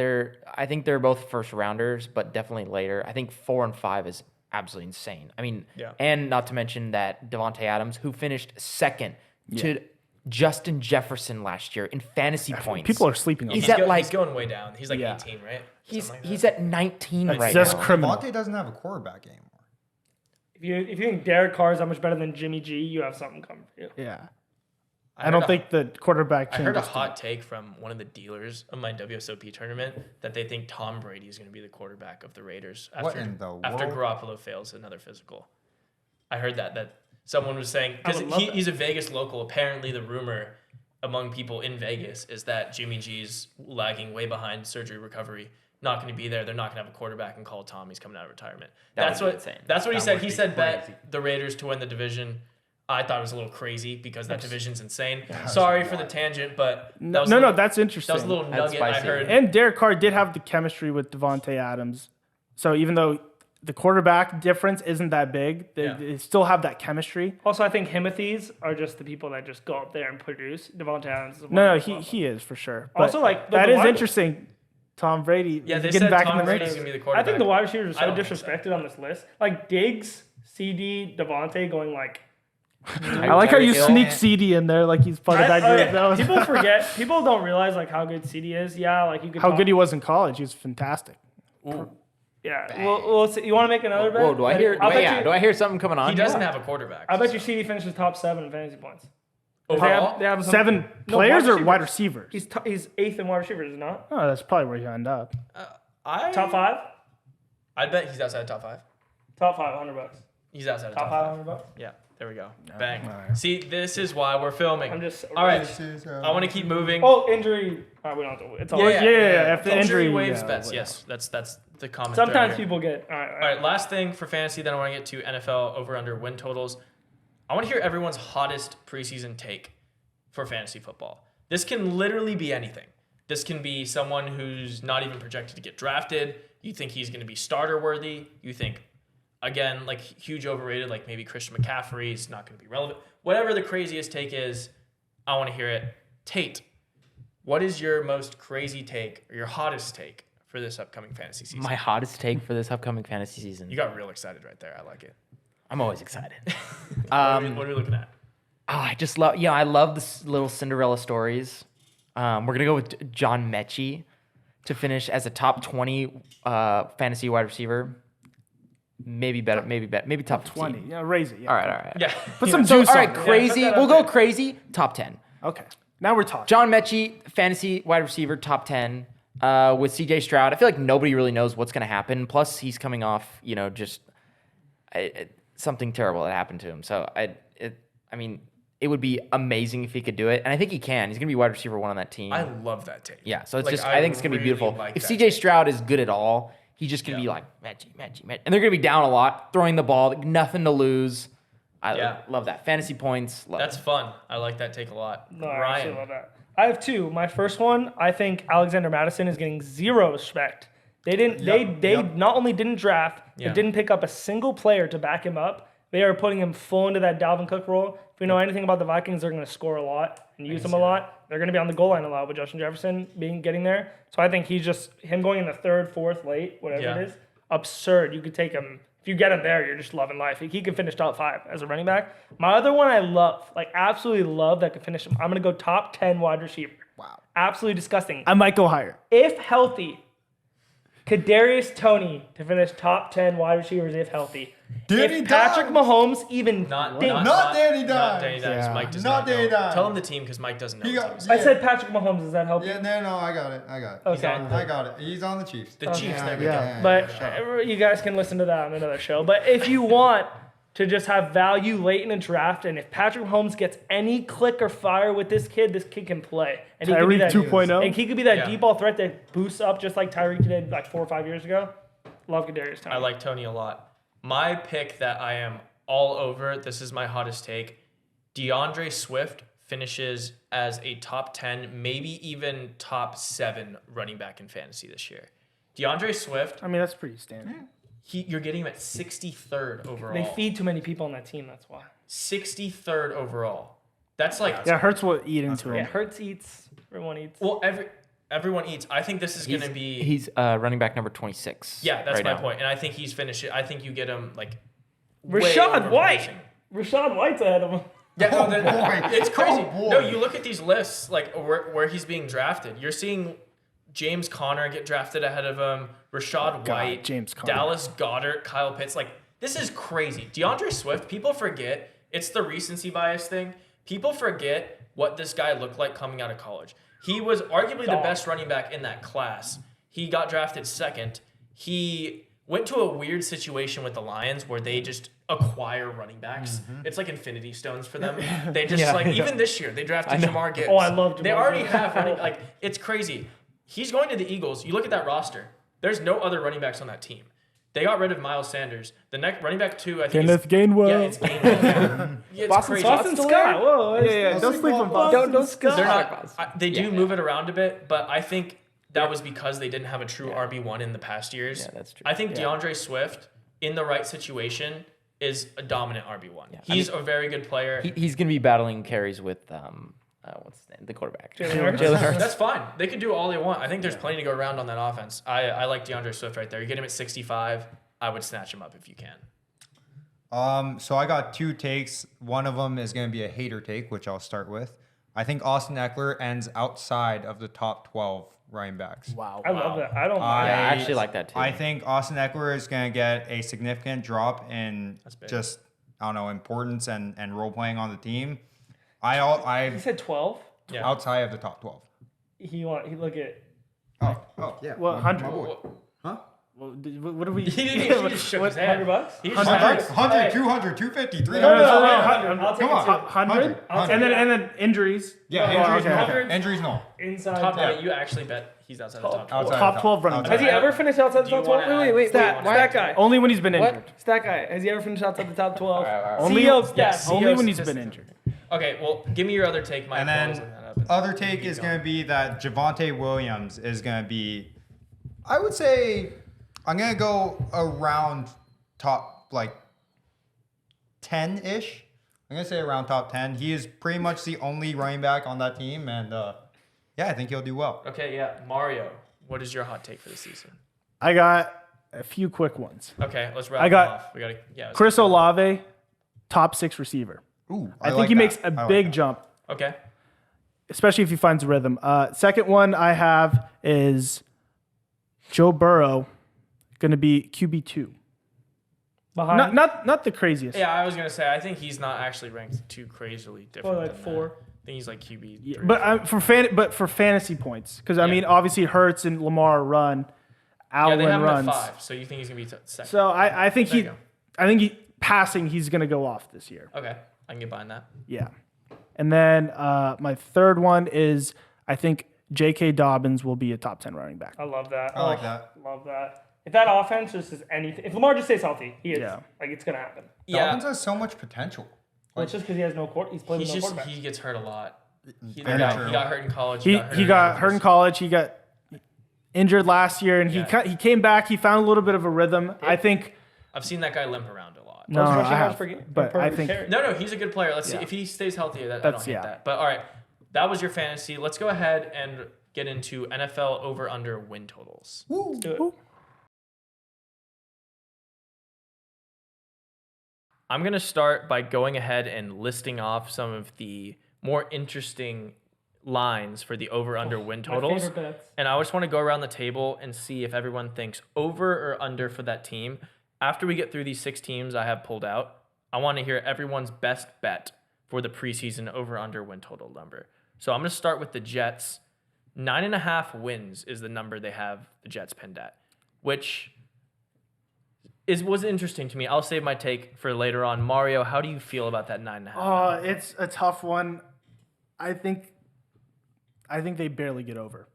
I think they're both first rounders, but definitely later. I think 4 and 5 is absolutely insane. I mean, and not to mention that Devontae Adams, who finished second to Justin Jefferson last year in fantasy points. people are sleeping on He's that. at He's going way down. He's 18, right? he's at 19 right That's now. criminal. Devontae doesn't have a quarterback anymore. If you think Derek Carr is that much better than Jimmy G, you have something coming for you. Yeah. I don't think the quarterback I heard a changes. hot take from one of the dealers of my WSOP tournament that they think Tom Brady is going to be the quarterback of the Raiders What in the after world? Garoppolo fails another physical. I heard that someone was saying because would love that. he's a Vegas local. Apparently, the rumor among people in Vegas is that Jimmy G's lagging way behind surgery recovery. Not going to be there. They're not going to have a quarterback and call Tom. He's coming out of retirement. That would be insane. That's what he That said. would He be said crazy. bet the Raiders to win the division. I thought it was a little crazy because that division's insane. Sorry for the tangent, but that was That's interesting. that was a little That's nugget I spicy. heard. And Derek Carr did have the chemistry with Devontae Adams. So even though the quarterback difference isn't that big, they still have that chemistry. Also, I think Himothy's are just the people that just go up there and produce. Devontae Adams is No, he is for sure. But Also, that is wide- interesting. Tom Brady Yeah, they getting said back Tom in the Brady's mix. going to be the I quarterback. think the wide receivers are I so don't think so. disrespected on this list. Diggs, CD, Devontae going I like how you Hill. sneak CD in there like he's part of that group. That was people forget. People don't realize how good CD is. Yeah, you could. how talk- good he was in college. He was fantastic. Yeah. We'll see. You want to make another bet? Whoa, do I hear? I'll bet you. Do I hear something coming on? He doesn't have a quarterback. I bet you CD finishes top 7 in fantasy points. Overall? They have some- 7 No, players or receivers. wide receivers? He's 8th in wide receivers, is he not? Oh, that's probably where he ended up. Top 5. I bet he's outside top 5. Top 5, $100. He's outside of Top top 5, 5. $100. Yeah, there we go. Bang. See, this is why we're filming. I'm just. All right, This is, I want to keep moving. Oh, injury. All right, we don't have to. It's all. Yeah, if the Injury injury, waves yeah, bets. whatever. Yes, that's the comment. Sometimes here. people get. All right. All right, last thing for fantasy, then I want to get to NFL over/under win totals. I want to hear everyone's hottest preseason take for fantasy football. This can literally be anything. This can be someone who's not even projected to get drafted. You think he's going to be starter worthy. You think, again, huge overrated, like maybe Christian McCaffrey is not going to be relevant. Whatever the craziest take is, I want to hear it. Tate, what is your most crazy take or your hottest take for this upcoming fantasy season? My hottest take for this upcoming fantasy season. You got real excited right there. I like it. I'm always excited. What are we looking at? I just love. Yeah, I love this little Cinderella stories. We're gonna go with John Mechie to finish as a top 20 fantasy wide receiver. maybe better, maybe top 20. 15. Yeah, raise it. Yeah. All right. Yeah. Put some So, juice all on right, it. crazy. that We'll up go there. crazy. Top 10. Okay. Now we're talking. John Mechie, fantasy wide receiver, top 10. With CJ Stroud, I feel like nobody really knows what's going to happen. Plus, he's coming off, just something terrible that happened to him. So, I mean, it would be amazing if he could do it. And I think he can. He's going to be wide receiver 1 on that team. I love that take. Yeah, so it's Like, just, I think it's going to be really beautiful. like If that CJ take. Stroud is good at all, he's just going to be like, Mechie. And they're going to be down a lot, throwing the ball, nothing to lose. I love that. Fantasy points. That's fun. I like that take a lot. No, I Ryan. actually love that. I have 2. My first one, I think Alexander Madison is getting 0 respect. They didn't. They not only didn't draft, but didn't pick up a single player to back him up. They are putting him full into that Dalvin Cook role. If we know anything about the Vikings, they're going to score a lot and use them a lot. They're going to be on the goal line a lot with Justin Jefferson getting there. So I think he's just him going in the 3rd, 4th, late, whatever it is. Absurd. You could take him. If you get him there, you're just loving life. He could finish top 5 as a running back. My other one I love, like absolutely love that could finish him. I'm going to go top 10 wide receiver. Wow. Absolutely disgusting. I might go higher. If healthy, Kadarius Toney to finish top 10 wide receivers if healthy. Danny If Patrick Dimes. Mahomes even Not thinks. Danny Not Dimes. Danny Dimes. Yeah. Mike does Not not know. Danny Dimes. Tell him the team because Mike doesn't know. He the got- teams. I said Patrick Mahomes. Does that help you? Yeah, no, I got it. Okay. I got it. He's on the Chiefs. The Chiefs. There we Yeah. go. But you guys can listen to that on another show. But if you want to just have value late in a draft, and if Patrick Mahomes gets any click or fire with this kid can play. And he could be Tyreek that 2.0. And he could be that Yeah. deep ball threat that boosts up just like Tyreek did like 4 or 5 years ago. Love Kadarius Toney. I like Tony a lot. My pick that I am all over, this is my hottest take. DeAndre Swift finishes as a top 10, maybe even top 7 running back in fantasy this year. DeAndre Swift, I mean, that's pretty standard. you're getting him at 63rd overall. They feed too many people on that team. That's why. 63rd overall. That's like, Yeah, Hurts will eat into Yeah, him. Hurts eats. Everyone eats. well, everyone eats. I think this is going to be. He's running back number 26. Yeah, that's right my now. point. And I think he's finished it. I think you get him like. way Rashad over White. finishing. Rashad White's ahead of him. Yeah, no, boy. it's crazy. Oh, boy. No, you look at these lists, like where he's being drafted. You're seeing James Conner get drafted ahead of him, Rashad White, James Conner. Dallas Goedert, Kyle Pitts. Like, this is crazy. DeAndre Swift, people forget, it's the recency bias thing. People forget what this guy looked like coming out of college. He was arguably the best running back in that class. He got drafted 2nd. He went to a weird situation with the Lions where they just acquire running backs. It's like infinity stones for them. They just even this year they drafted Jamar Gibbs. Oh, I love Jamar They already Gibbs. have running it's crazy. He's going to the Eagles. You look at that roster. There's no other running backs on that team. They got rid of Miles Sanders. The next running back 2, I think. Kenneth Gainwell. Yeah, it's Gainwell. Yeah, it's crazy. Boston Scott. Whoa. Yeah, don't sleep on Boston. Don't Scott. They're not. They do move it around a bit, but I think that was because they didn't have a true RB1 in the past years. Yeah, that's true. I think DeAndre Swift, in the right situation, is a dominant RB1. He's a very good player. He's going to be battling carries with what's his name? The quarterback. Jalen Jalen Hurts. That's fine. They can do all they want. I think there's plenty to go around on that offense. I like DeAndre Swift right there. You get him at 65, I would snatch him up if you can. So I got 2 takes. One of them is going to be a hater take, which I'll start with. I think Austin Eckler ends outside of the top 12 running backs. Wow. I love that. I don't mind. Yeah, I actually like that too. I think Austin Eckler is going to get a significant drop in just, I don't know, importance and role playing on the team. He said 12. Yeah. Outside of the top 12. He look at. Oh, yeah. Well, 100. Huh? Well, what are we? He just shook his head. $100? He just 100, had- 100, 200, 250, 300. No, no. I'll take Come it on. too. 100? I'll take And it. then injuries. Yeah, No, injuries, okay. no. 100. Injuries, no. Inside. Top, top. you actually bet he's outside the top 12. Outside Top the 12 running outside. Has he ever finished outside the Do you top wanna 12? add- Stat guy. Only when he's been What? injured. Stat guy. Has he ever finished outside the top 12? Only- CEO stat. Yes. Only when he's statistics. been injured. Okay, well, give me your other take, Mike. And while I was then looking that up. other take is going to be that Javonte Williams is going to be, I would say, I'm going to go around top, like, 10-ish. I'm going to say around top 10. He is pretty much the only running back on that team, and yeah, I think he'll do well. Okay, yeah. Mario, what is your hot take for the season? I got a few quick ones. Okay, let's wrap I it got off. We got to, yeah. Chris Olave, top 6 receiver. Ooh, I think like he that. makes a I like big that. jump, Okay. especially if he finds a rhythm. Second one I have is Joe Burrow, going to be QB2. Behind. Not the craziest. Yeah, I was gonna say I think he's not actually ranked too crazily different. Or like than 4. that. I think he's like QB. Yeah, 3 but for fantasy points, because I Yeah. mean, obviously Hurts and Lamar run, yeah, Allen they have him runs. at 5. So you think he's gonna be second? So I think There you passing he's gonna go off this year. Okay, I can get behind that. Yeah, and then my third one is I think J.K. Dobbins will be a top 10 running back. I love that. I like that. Love that. If that offense just is anything, if Lamar just stays healthy, he is. Yeah. Like, it's going to happen. Yeah, Dobbins has so much potential. Well, it's just because he has no court. He's played with no he quarterback. gets hurt a lot. He Very got true. hurt in college. He got hurt in college. He got injured last year, and Yeah. he came back. He found a little bit of a rhythm. I think. I've seen that guy limp around a lot. No, Most I rushing yards have, per game- but per I think carry. No, he's a good player. Let's see Yeah. if he stays healthy. I don't That's- hate yeah. that. But all right, that was your fantasy. Let's go ahead and get into NFL over/under win totals. Let's do it. I'm gonna start by going ahead and listing off some of the more interesting lines for the over/under win My totals. favorite bets. And I just want to go around the table and see if everyone thinks over or under for that team. After we get through these 6 teams I have pulled out, I want to hear everyone's best bet for the preseason over/under win total number. So I'm going to start with the Jets. 9.5 wins is the number they have the Jets pinned at, which was interesting to me. I'll save my take for later on. Mario, how do you feel about that 9.5? it's a tough one. I think they barely get over.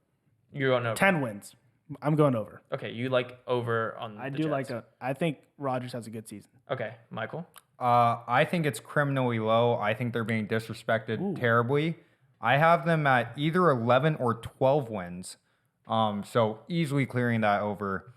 You're going over. 10 wins. I'm going over. Okay, you like over on I the do Jets. like I think Rodgers has a good season. Okay, Michael? I think it's criminally low. I think they're being disrespected terribly. I have them at either 11 or 12 wins. So easily clearing that over.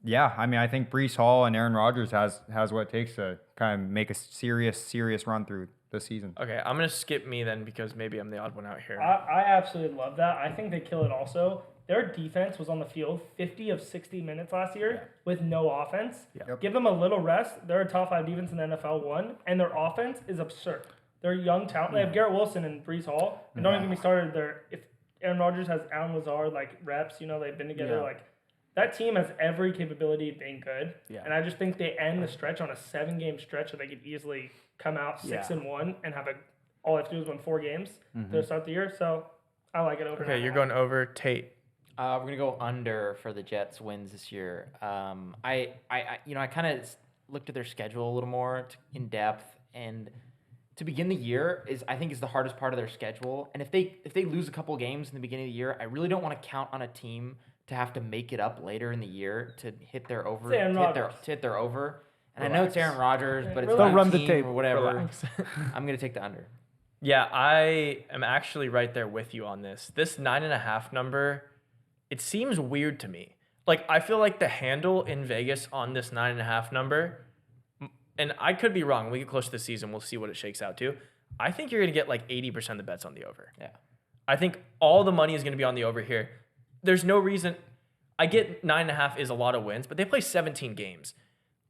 Yeah, I mean, I think Breece Hall and Aaron Rodgers has what it takes to kind of make a serious run through the season. Okay, I'm going to skip me then because maybe I'm the odd one out here. I absolutely love that. I think they kill it also. Their defense was on the field 50 of 60 minutes last year with no offense. Yep. Give them a little rest. They're a top 5 defense in the NFL 1, and their offense is absurd. They're young talent. They have Garrett Wilson and Breece Hall. And don't even get me started there. If Aaron Rodgers has Alan Lazard, like reps, they've been together. Yeah. Like that team has every capability of being good. Yeah. And I just think they end the stretch on a 7-game stretch that they could easily come out 6-1 and have all they have to do is win 4 games to start the year. So I like it over. Okay, you're going over Tate. We're gonna go under for the Jets wins this year. I kind of looked at their schedule a little more in depth, and to begin the year I think is the hardest part of their schedule. And if they lose a couple games in the beginning of the year, I really don't want to count on a team to have to make it up later in the year to hit their over. It's Aaron Rodgers. To hit their over. And I know it's Aaron Rodgers, but it's They'll my run the team tape. or whatever. Relax. I'm gonna take the under. Yeah, I am actually right there with you on this. This 9.5 number, it seems weird to me. Like, I feel like the handle in Vegas on this 9.5 number, and I could be wrong. When we get close to the season, we'll see what it shakes out to. I think you're going to get like 80% of the bets on the over. Yeah. I think all the money is going to be on the over here. There's no reason. I get 9.5 is a lot of wins, but they play 17 games.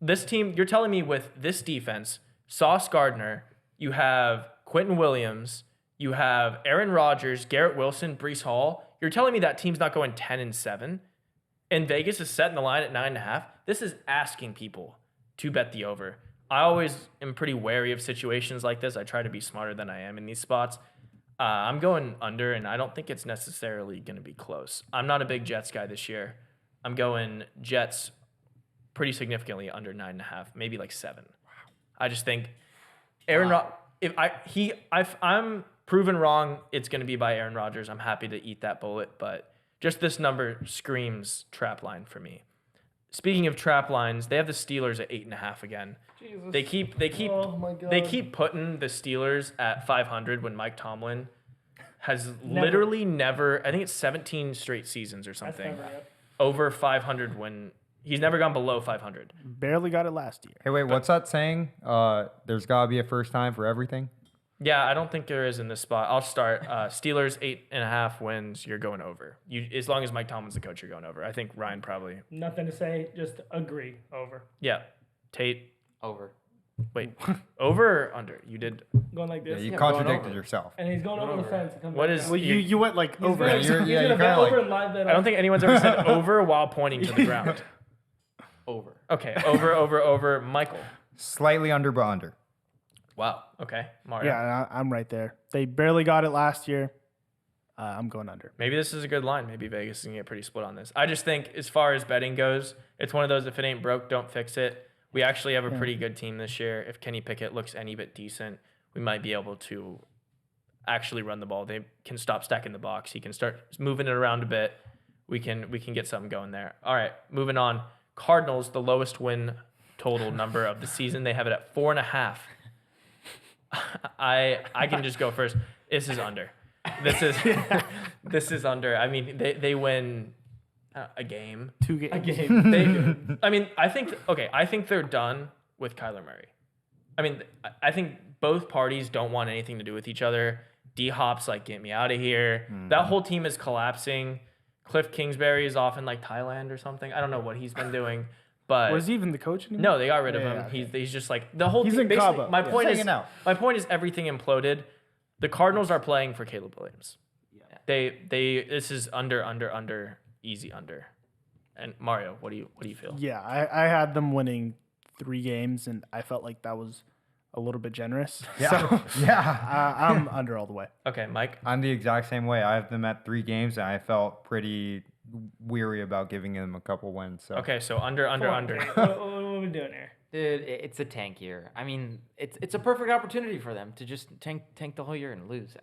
This team, you're telling me with this defense, Sauce Gardner, you have Quentin Williams, you have Aaron Rodgers, Garrett Wilson, Breece Hall. You're telling me that team's not going 10-7, and Vegas is setting the line at 9.5. This is asking people to bet the over. I always am pretty wary of situations like this. I try to be smarter than I am in these spots. I'm going under, and I don't think it's necessarily going to be close. I'm not a big Jets guy this year. I'm going Jets pretty significantly under 9.5, maybe like 7. I just think Aaron. If I'm proven wrong, it's going to be by Aaron Rodgers. I'm happy to eat that bullet, but just this number screams trap line for me. Speaking of trap lines, they have the Steelers at 8.5 again. Jesus. They keep Oh my God. they keep putting the Steelers at 500 when Mike Tomlin has Never. literally never. I think it's 17 straight seasons or That's something never it. over 500 when he's never gone below 500. Barely got it last year. Hey, wait, what's that saying? There's got to be a first time for everything? Yeah, I don't think there is in this spot. I'll start. Steelers 8.5 wins. You're going over. As long as Mike Tomlin's the coach, you're going over. I think Ryan probably. Nothing to say. Just agree. Over. Yeah, Tate. Over. Wait, over or under? You did. Going like Yeah, this. you Yeah, going contradicted over. yourself. And he's going over the fence. And What back is- down. Well, you went like He's over. gonna, you're- he's yeah, gonna you're bet kinda over like- and live bet. I don't think anyone's ever said over while pointing to the ground. Over. Okay, over. Michael. Slightly under, but under. Wow. Okay, Mario. Yeah, I'm right there. They barely got it last year. I'm going under. Maybe this is a good line. Maybe Vegas is going to get pretty split on this. I just think as far as betting goes, it's one of those, if it ain't broke, don't fix it. We actually have a pretty good team this year. If Kenny Pickett looks any bit decent, we might be able to actually run the ball. They can stop stacking the box. He can start moving it around a bit. We can get something going there. All right, moving on. Cardinals, the lowest win total number of the season. They have it at 4.5. I can just go first. This is under. This is under. I mean, they win a game. 2 games. A game. I think they're done with Kyler Murray. I mean, I think both parties don't want anything to do with each other. D-Hop's like, get me out of here. That whole team is collapsing. Cliff Kingsbury is off in like Thailand or something. I don't know what he's been doing. But Was he even the coach anymore? no, they got rid of Yeah, him. okay. He's just like the whole He's team. in Basically, Cabo. my point is hanging out. everything imploded. The Cardinals are playing for Caleb Williams. They this is under, easy under. And Mario, what do you feel? Yeah, I had them winning 3 games, and I felt like that was a little bit generous. Yeah. So Yeah. I'm under all the way. Okay, Mike. I'm the exact same way. I have them at 3 games, and I felt pretty weary about giving them a couple wins. So Okay, so under. Come on, Dave. What are we doing here? Dude, it's a tank year. I mean, it's a perfect opportunity for them to just tank the whole year and lose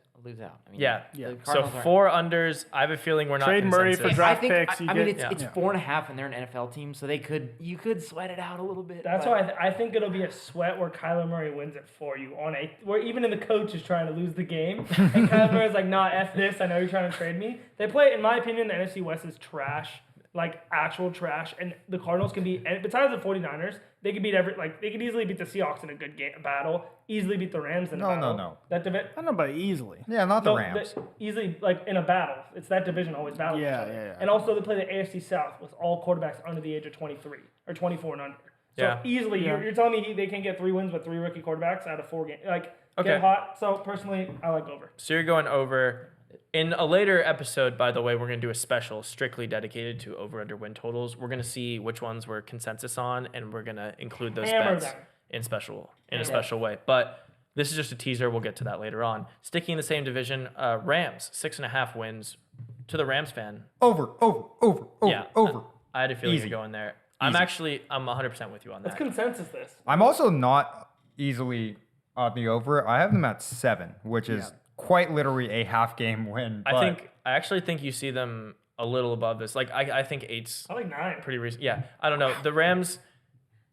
out. I mean, Yeah. the So Cardinals aren't- 4 unders. I have a feeling we're not Trade Murray for consensus. draft I think, picks. You I mean, get- it's 4.5, and they're an NFL team, so you could sweat it out a little bit. That's but- why I think it'll be a sweat where Kyler Murray wins it for you where even in the coach is trying to lose the game and Kyler Murray's like, nah, F this. I know you're trying to trade me. They play, in my opinion, the NFC West is trash, like actual trash, and the Cardinals can beat. And besides the 49ers, they could beat they could easily beat the Seahawks in a good battle. Easily beat the Rams in a battle. No. That I don't know about easily. yeah, not the Rams. Easily, like in a battle. It's that division always battles Yeah, each other. yeah. And also they play the AFC South with all quarterbacks under the age of 23 or 24 and under. So Yeah. easily, you're telling me they can get 3 wins with 3 rookie quarterbacks out of 4 games. Like, Okay. get hot. So personally, I like over. So you're going over. In a later episode, by the way, we're going to do a special strictly dedicated to over-under win totals. We're going to see which ones we're consensus on, and we're going to include those Hammer bets them. in a special way. But this is just a teaser. We'll get to that later on. Sticking in the same division, Rams, 6.5 wins. To the Rams fan, Over. yeah, Over. I had a feeling Easy. you're going there. I'm 100% with you on Let's that. consensus this. I'm also not easily on the over. I have them at 7, which is quite literally a half game win. I actually think you see them a little above this. Like I think 8's I like 9. pretty recent. Yeah, I don't know. The Rams,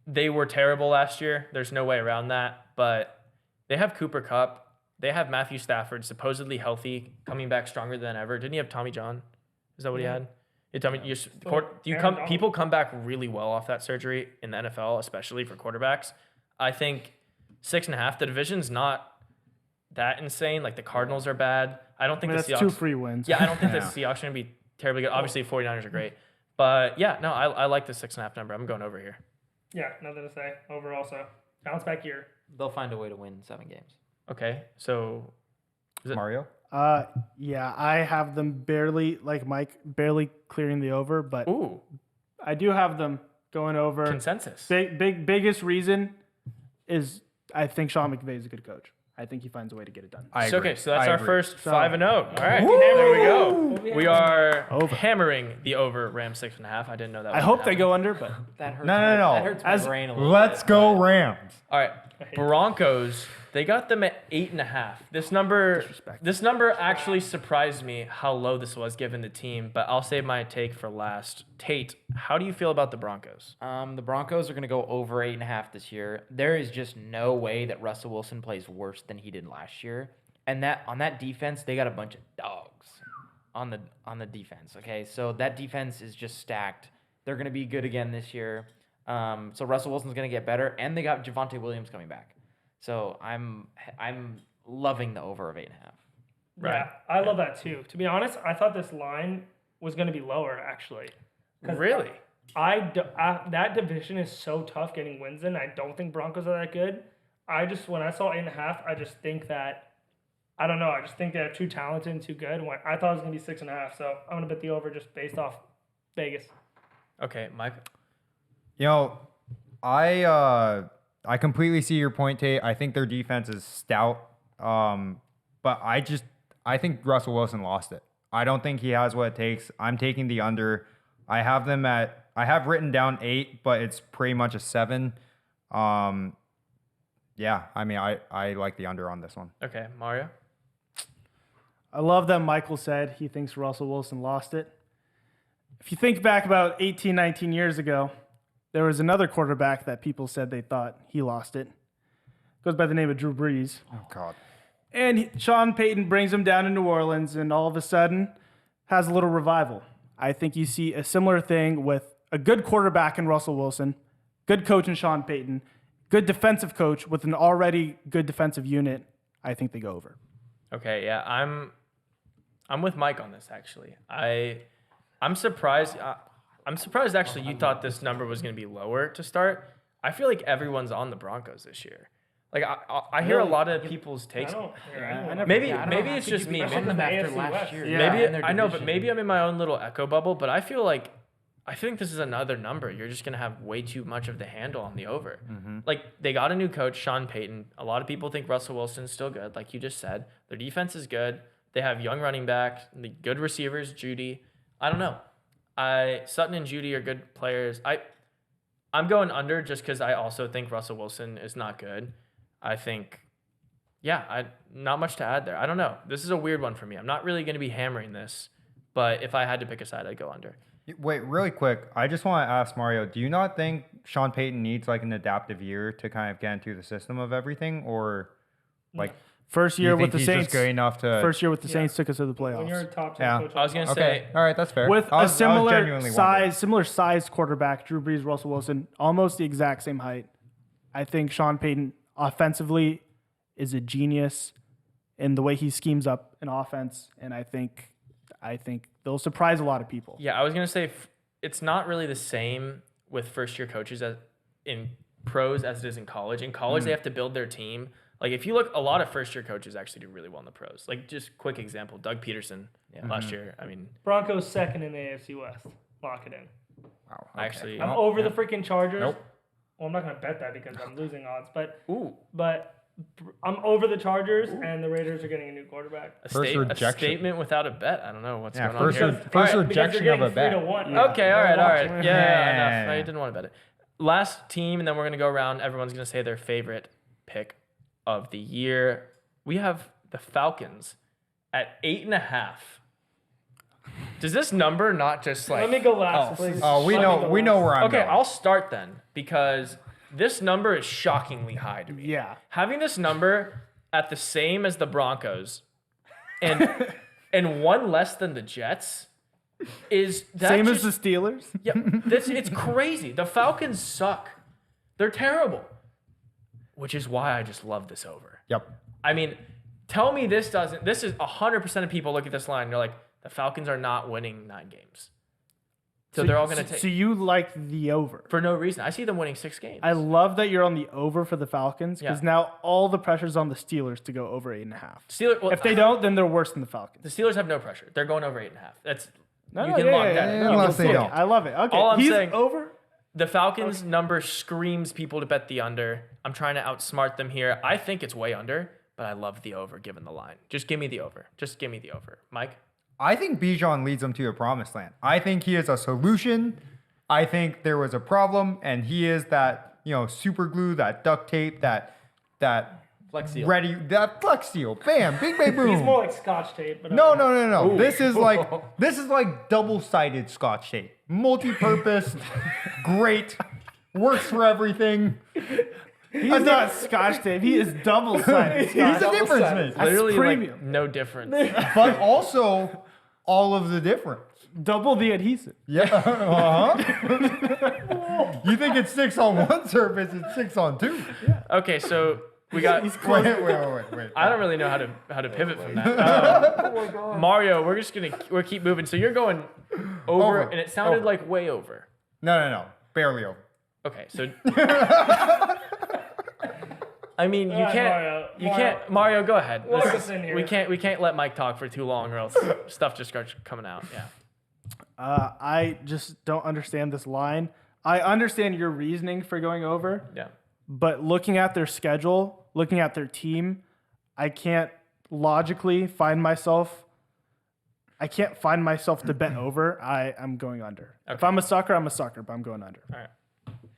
they were terrible last year. There's no way around that. But they have Cooper Kupp. They have Matthew Stafford, supposedly healthy, coming back stronger than ever. Didn't he have Tommy John? Is that what he had? People come back really well off that surgery in the NFL, especially for quarterbacks. I think 6.5. The division's not that insane. Like the Cardinals are bad. I don't think That's the Seahawks. 2 free wins. Yeah, I don't think the Seahawks are going to be terribly good. Obviously, 49ers are great. But yeah, no, I like the 6.5 number. I'm going over here. Yeah, nothing to say. Over also. Bounce back year. They'll find a way to win 7 games. Okay, so Mario? Yeah, I have them barely, like Mike, barely clearing the over, but ooh, I do have them going over. consensus. Biggest reason is I think Sean McVay is a good coach. I think he finds a way to get it done. I agree. Okay, so that's I our agree. first So- 5-0. All right, Woo! there we go. What We are Over. hammering the over Rams 6.5. I didn't know that. I was hope gonna they happen. go under, but That hurts. No. That hurts my As- brain a little Let's bit, go but- Rams. All right, Broncos. They got them at 8.5. This number actually surprised me how low this was given the team. But I'll save my take for last. Tate, how do you feel about the Broncos? The Broncos are going to go over 8.5 this year. There is just no way that Russell Wilson plays worse than he did last year. And that on that defense, they got a bunch of dogs on the defense. Okay, so that defense is just stacked. They're going to be good again this year. So Russell Wilson's going to get better, and they got Javonte Williams coming back. So I'm loving the over of 8.5. Right. Yeah, I love that too. To be honest, I thought this line was going to be lower actually. 'Cause Really? That division is so tough getting wins in. I don't think Broncos are that good. When I saw 8.5, I just think that I don't know. I just think they're too talented and too good. I thought it was going to be 6.5, so I'm going to bet the over just based off Vegas. Okay, Mike. You know, I completely see your point, Tate. I think their defense is stout. But I think Russell Wilson lost it. I don't think he has what it takes. I'm taking the under. I have written down 8, but it's pretty much a 7. Yeah, I mean, I like the under on this one. Okay, Mario. I love that Michael said he thinks Russell Wilson lost it. If you think back about 18, 19 years ago, there was another quarterback that people said they thought he lost it. Goes by the name of Drew Brees. Oh, God. And Sean Payton brings him down to New Orleans and all of a sudden has a little revival. I think you see a similar thing with a good quarterback in Russell Wilson, good coach in Sean Payton, good defensive coach with an already good defensive unit. I think they go over. Okay, yeah, I'm with Mike on this actually. I'm surprised. I'm surprised actually you thought this number was going to be lower to start. I feel like everyone's on the Broncos this year. Like I hear a lot of people's takes. Maybe it's just me. Maybe them after last year. Maybe I know, but maybe I'm in my own little echo bubble. But I think this is another number. You're just gonna have way too much of the handle on the over. Mm-hmm. Like they got a new coach, Sean Payton. A lot of people think Russell Wilson's still good, like you just said. Their defense is good. They have young running backs, the good receivers, Judy. I don't know. Sutton and Judy are good players. I'm going under just because I also think Russell Wilson is not good. I think, not much to add there. I don't know. This is a weird one for me. I'm not really going to be hammering this, but if I had to pick a side, I'd go under. Wait, really quick. I just want to ask Mario, do you not think Sean Payton needs like an adaptive year to kind of get into the system of everything, or like First do you year think with the he's Saints. just good enough to? First year with the Saints took us to the When you're a playoffs. top 10 Yeah. coach, I was going to Okay, say, all right, that's fair. With I a was similar genuinely wondering. similar sized quarterback, Drew Brees, Russell Wilson, almost the exact same height. I think Sean Payton offensively is a genius in the way he schemes up an offense, and I think they'll surprise a lot of people. yeah, I was going to say it's not really the same with first-year coaches as in pros as it is in college. In college, they have to build their team. Like, if you look, a lot of first-year coaches actually do really well in the pros. Like, just quick example, Doug Peterson last year. I mean, Broncos second in the AFC West. Lock it in. Wow, okay. actually, I'm over the freaking Chargers. Nope. Well, I'm not going to bet that because I'm losing odds, but ooh, I'm over the Chargers, and the Raiders are getting a new quarterback. a First rejection. statement without a bet. I don't know what's Yeah, going first on re- here. first All right, Because rejection they're of a getting bet. 3-1. Okay, all right. Watch. Yeah, enough. I didn't want to bet it. Last team, and then we're going to go around. Everyone's going to say their favorite pick of the year. We have the Falcons at 8.5. Does this number not just like... Let me go last, please. Oh, we know where I'm Okay, going. I'll start then, because this number is shockingly high to me. Yeah. Having this number at the same as the Broncos and one less than the Jets is that Same just, as the Steelers. yeah, it's crazy. The Falcons suck. They're terrible. Which is why I just love this over. Yep. I mean, tell me this doesn't. This is 100% of people look at this line and they're like, the Falcons are not winning 9 games. So they're all going to take So you like the over? for no reason. I see them winning 6 games. I love that you're on the over for the Falcons because Yeah. now all the pressure's on the Steelers to go over 8.5. Steelers, well, If they don't, then they're worse than the Falcons. the Steelers have no pressure. They're going over 8.5. That's you No, can yeah, lock yeah, that in. yeah, Unless they okay, don't. I love it. Okay, All I'm he's saying- over. The Falcons number screams people to bet the under. I'm trying to outsmart them here. I think it's way under, but I love the over given the line. Just give me the over. Just give me the over. Mike? I think Bijan leads them to a promised land. I think he is a solution. I think there was a problem, and he is that, super glue, that duct tape, that Flex Seal. that flex seal. Bam, bing, bang, boom. He's more like Scotch tape. But No. This is like double-sided Scotch tape. Multi-purpose, great, works for everything. He's not Scotch tape. He is double-sided. He's a Scotch. difference That's maker. Literally, like, premium. no difference. But also all of the difference. Double the adhesive. Yeah. Uh-huh. You think it sticks on one surface, it sticks on 2. Okay, so we got... Wait. I don't really know how to pivot from that. Mario, we're keep moving. So you're going over. And it sounded Over. like way over. No. Barely over. Okay, so I mean, you Yeah, can't. Mario, go ahead. Walk This us is- in here. we can't let Mike talk for too long, or else stuff just starts coming out. Yeah. I just don't understand this line. I understand your reasoning for going over, Yeah. but looking at their schedule, looking at their team, I can't logically find myself. I can't find myself to bet over. I'm going under. If I'm a sucker, I'm a sucker, but I'm going under. All right.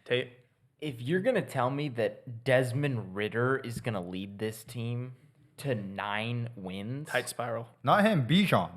Tate. If you're gonna tell me that Desmond Ridder is gonna lead this team to 9 wins, Tight spiral. Not him, Bijan.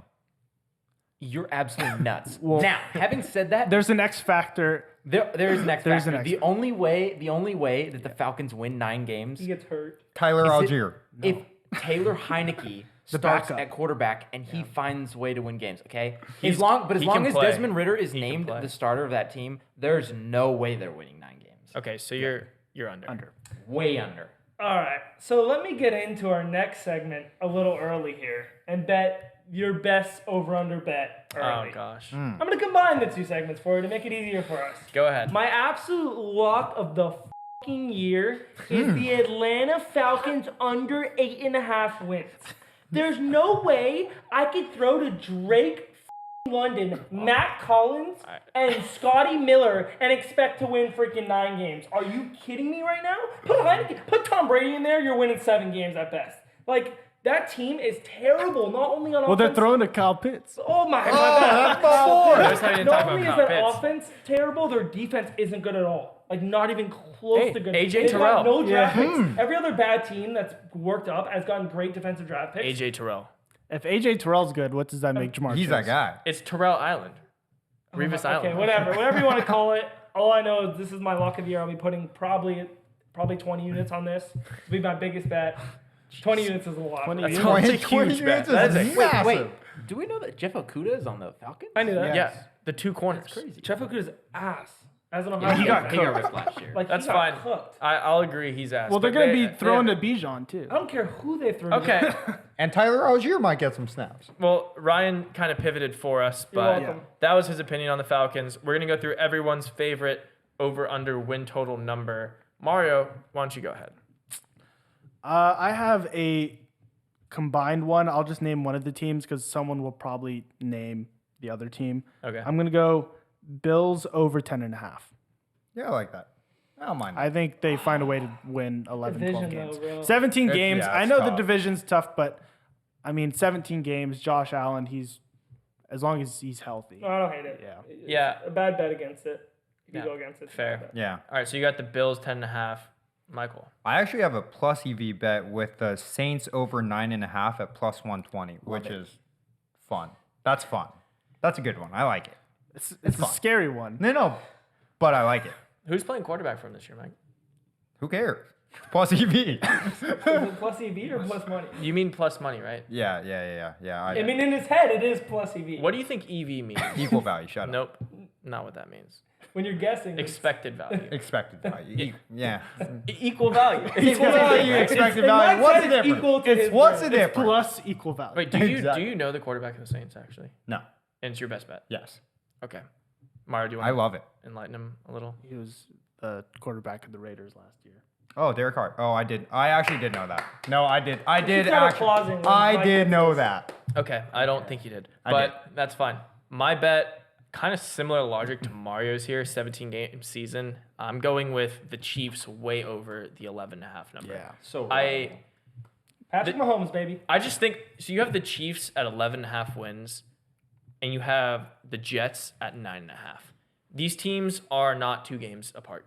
you're absolutely nuts. Well, now, having said that, There's an X factor. there is an X There's factor. an X The only way that the Falcons win 9 games He gets hurt. Tyler is Algier. if Taylor Heineke starts backup. at quarterback and he finds a way to win games. Okay, He's- as long he can as play. Desmond Ridder is He can named play. the starter of that team, there's no way they're winning 9 games. Okay, so you're under. Under. Way under. All right, so let me get into our next segment a little early here and bet your best over/under bet early. Oh gosh. I'm gonna combine the 2 segments for you to make it easier for us. Go ahead. My absolute lock of the fucking year is the Atlanta Falcons under 8.5 wins. There's no way I could throw to Drake London, Matt Collins, and Scotty Miller and expect to win freaking 9 games. Are you kidding me right now? Put Tom Brady in there, you're winning 7 games at best. Like, that team is terrible, not only on Well, they're offense. throwing to Kyle Pitts. Oh my god. Notice how you didn't Not talk only is about their Kyle Pitts. offense terrible, their defense isn't good at all. Like, not even close Hey, to good. AJ They've got Terrell. no draft picks. Every other bad team that's worked up has gotten great defensive draft picks. AJ Terrell. If AJ Terrell's good, what does that make Jamar He's Chase? that guy. It's Terrell Island. Revis Island. Okay, whatever you want to call it. All I know is this is my lock of the year. I'll be putting probably 20 units on this. It'll be my biggest bet. 20 units is a lot. 20 That's units. a 20 huge bet. units is That is a massive. Wait, do we know that Jeff Okudah is on the Falcons? I knew that. Yeah, the 2 corners. Crazy. Jeff Okudah's ass. As an Yeah, Ohio he State got fan. kicked last year. Like, That's he got fine. cooked. I'll agree he's ass. Well, they're but going to they- be throwing they- to Bijan, too. I don't care who they throw. Okay. And Tyler Algier might get some snaps. Well, Ryan kind of pivoted for us, You're but welcome. that was his opinion on the Falcons. We're going to go through everyone's favorite over/under win total number. Mario, why don't you go ahead? I have a combined one. I'll just name one of the teams because someone will probably name the other team. Okay. I'm going to go Bills over 10.5. Yeah, I like that. I don't mind that. I think they find a way to win 11, 12 Division, games. though, bro. 17 It's- games. yeah, I it's know the tough. division's tough, but I mean, 17 games. Josh Allen, as long as he's healthy. No, I don't hate it. Yeah. It's Yeah. a bad bet against it. If you Yeah. go against it. it's a Fair. bad bet. Yeah. All right, so you got the Bills 10.5. Michael. I actually have a plus EV bet with the Saints over 9.5 at plus 120, which is fun. That's fun. That's a good one. I like it. It's a fun. scary one. No, but I like it. Who's playing quarterback for him this year, Mike? Who cares? Plus EV. Is it plus EV or plus money? You mean plus money, right? yeah. I mean, in his head, it is plus EV. What do you think EV means? Equal value. Shut up. Nope, not what that means. When you're guessing. it's- Expected value. Expected value. Yeah. Equal value. Equal value. Expected in my value. What's the head, it's difference? equal to It's his what's the brain. difference? Plus equal value. Wait, do you Exactly. know the quarterback of the Saints actually? No. And it's your best bet. Yes. Okay. Mario, do you I want love it. to enlighten him a little? He was the quarterback of the Raiders last year. Oh, Derek Carr. Oh, I did. I actually did know that. No, I did. I did started actually. applauding when I Mike did did know this. that. Okay, I don't think you did, I but that's fine. My bet, kind of similar logic to Mario's here, 17-game season. I'm going with the Chiefs way over the 11.5 number. Yeah. So Patrick Mahomes, baby. I just think so. You have the Chiefs at 11.5 wins, and you have the Jets at 9.5. These teams are not 2 games apart.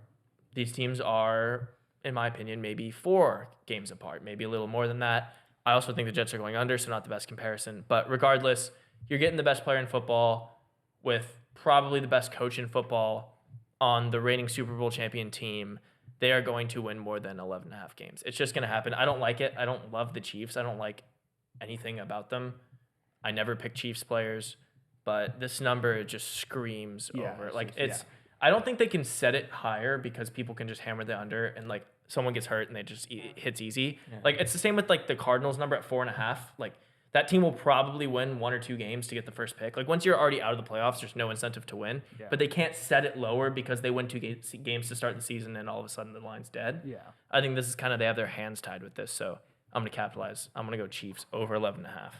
These teams are, in my opinion, maybe 4 games apart, maybe a little more than that. I also think the Jets are going under, so not the best comparison. But regardless, you're getting the best player in football with probably the best coach in football on the reigning Super Bowl champion team. They are going to win more than 11.5 games. It's just going to happen. I don't like it. I don't love the Chiefs. I don't like anything about them. I never pick Chiefs players, but this number just screams Yeah, over. Like yeah. it's, I don't think they can set it higher because people can just hammer the under and like someone gets hurt and they just it hits easy. Like it's the same with like the Cardinals number at 4.5. Like that team will probably win 1 or 2 games to get the first pick. Like once you're already out of the playoffs, there's no incentive to win. Yeah. But they can't set it lower because they win 2 games to start the season and all of a sudden the line's dead. Yeah. I think this is kind of they have their hands tied with this. So I'm gonna capitalize. I'm gonna go Chiefs over 11.5.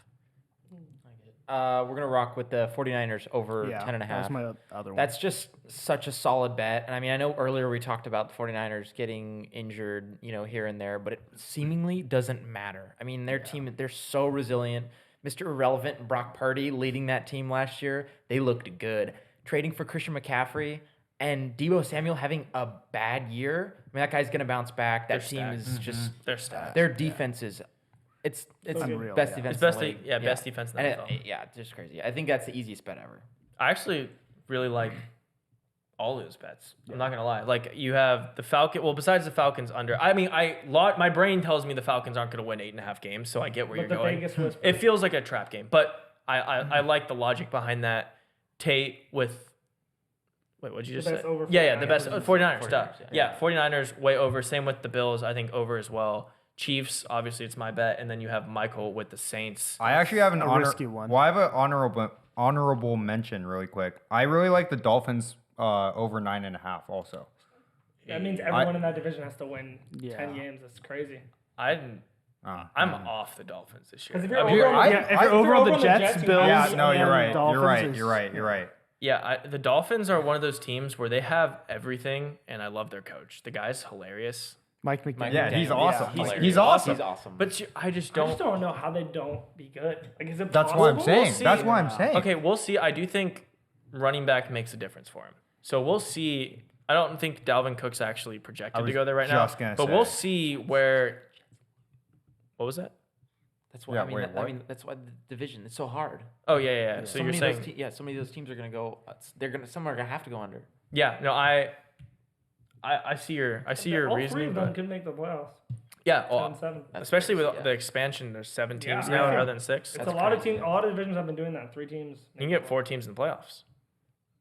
we're going to rock with the 49ers over Yeah, 10.5. that was my other one. That's just such a solid bet. And I mean, I know earlier we talked about the 49ers getting injured, here and there, but it seemingly doesn't matter. I mean, their team, they're so resilient. Mr. Irrelevant and Brock Purdy leading that team last year, they looked good. Trading for Christian McCaffrey and Deebo Samuel having a bad year, I mean, that guy's going to bounce back. That team is just, They're stacked. their defense is, it's Unreal, best yeah. defense It's best, in the league. best defense in the And NFL. it's just crazy. I think that's the easiest bet ever. I actually really like all those bets. I'm not gonna lie. Like you have the Falcon. Well, besides the Falcons under, I mean, my brain tells me the Falcons aren't gonna win 8.5 games, so I get where But you're the going. Vegas whisper. It feels like a trap game, but I like the logic behind that. Tate with. Wait, what'd you just best say? over Yeah, the best 49ers. 49ers. 49ers, Yeah, 49ers way over. Same with the Bills. I think over as well. Chiefs, obviously, it's my bet, and then you have Michael with the Saints. I actually have A risky one. Well, I have an honorable mention really quick. I really like the Dolphins over 9.5 also. That means everyone in that division has to win Yeah. 10 games. That's crazy. I'm off the Dolphins this year. Because if you're I mean, over on the- Yeah, if you're over on the Jets, you Bills, have Yeah, no, to you're win. right. Dolphins You're right. Yeah, the Dolphins are one of those teams where they have everything, and I love their coach. The guy's hilarious. Mike McDaniel. Yeah, he's McDaniel. awesome. He's He's awesome. He's awesome. But I just I don't. just don't know how they don't be good. Like, is it That's what I'm possible? saying. see. That's what I'm saying. Okay, we'll see. I do think running back makes a difference for him. So we'll see. I don't think Dalvin Cook's actually projected to was go there right now. just gonna But say. we'll see where. What was that? That's why Yeah, I mean. wait, what? That's why the division is so hard. Oh yeah. So you're saying, so many of those teams are gonna go. Some are gonna have to go under. yeah. No, I see your All three reasoning, of them but could make the playoffs. yeah. 10-7. Especially with crazy, yeah. the expansion, there's 7 teams Yeah. now Yeah. rather than 6. It's a lot of teams. A lot of divisions have been doing that. 3 teams. You can get 4 teams in the playoffs.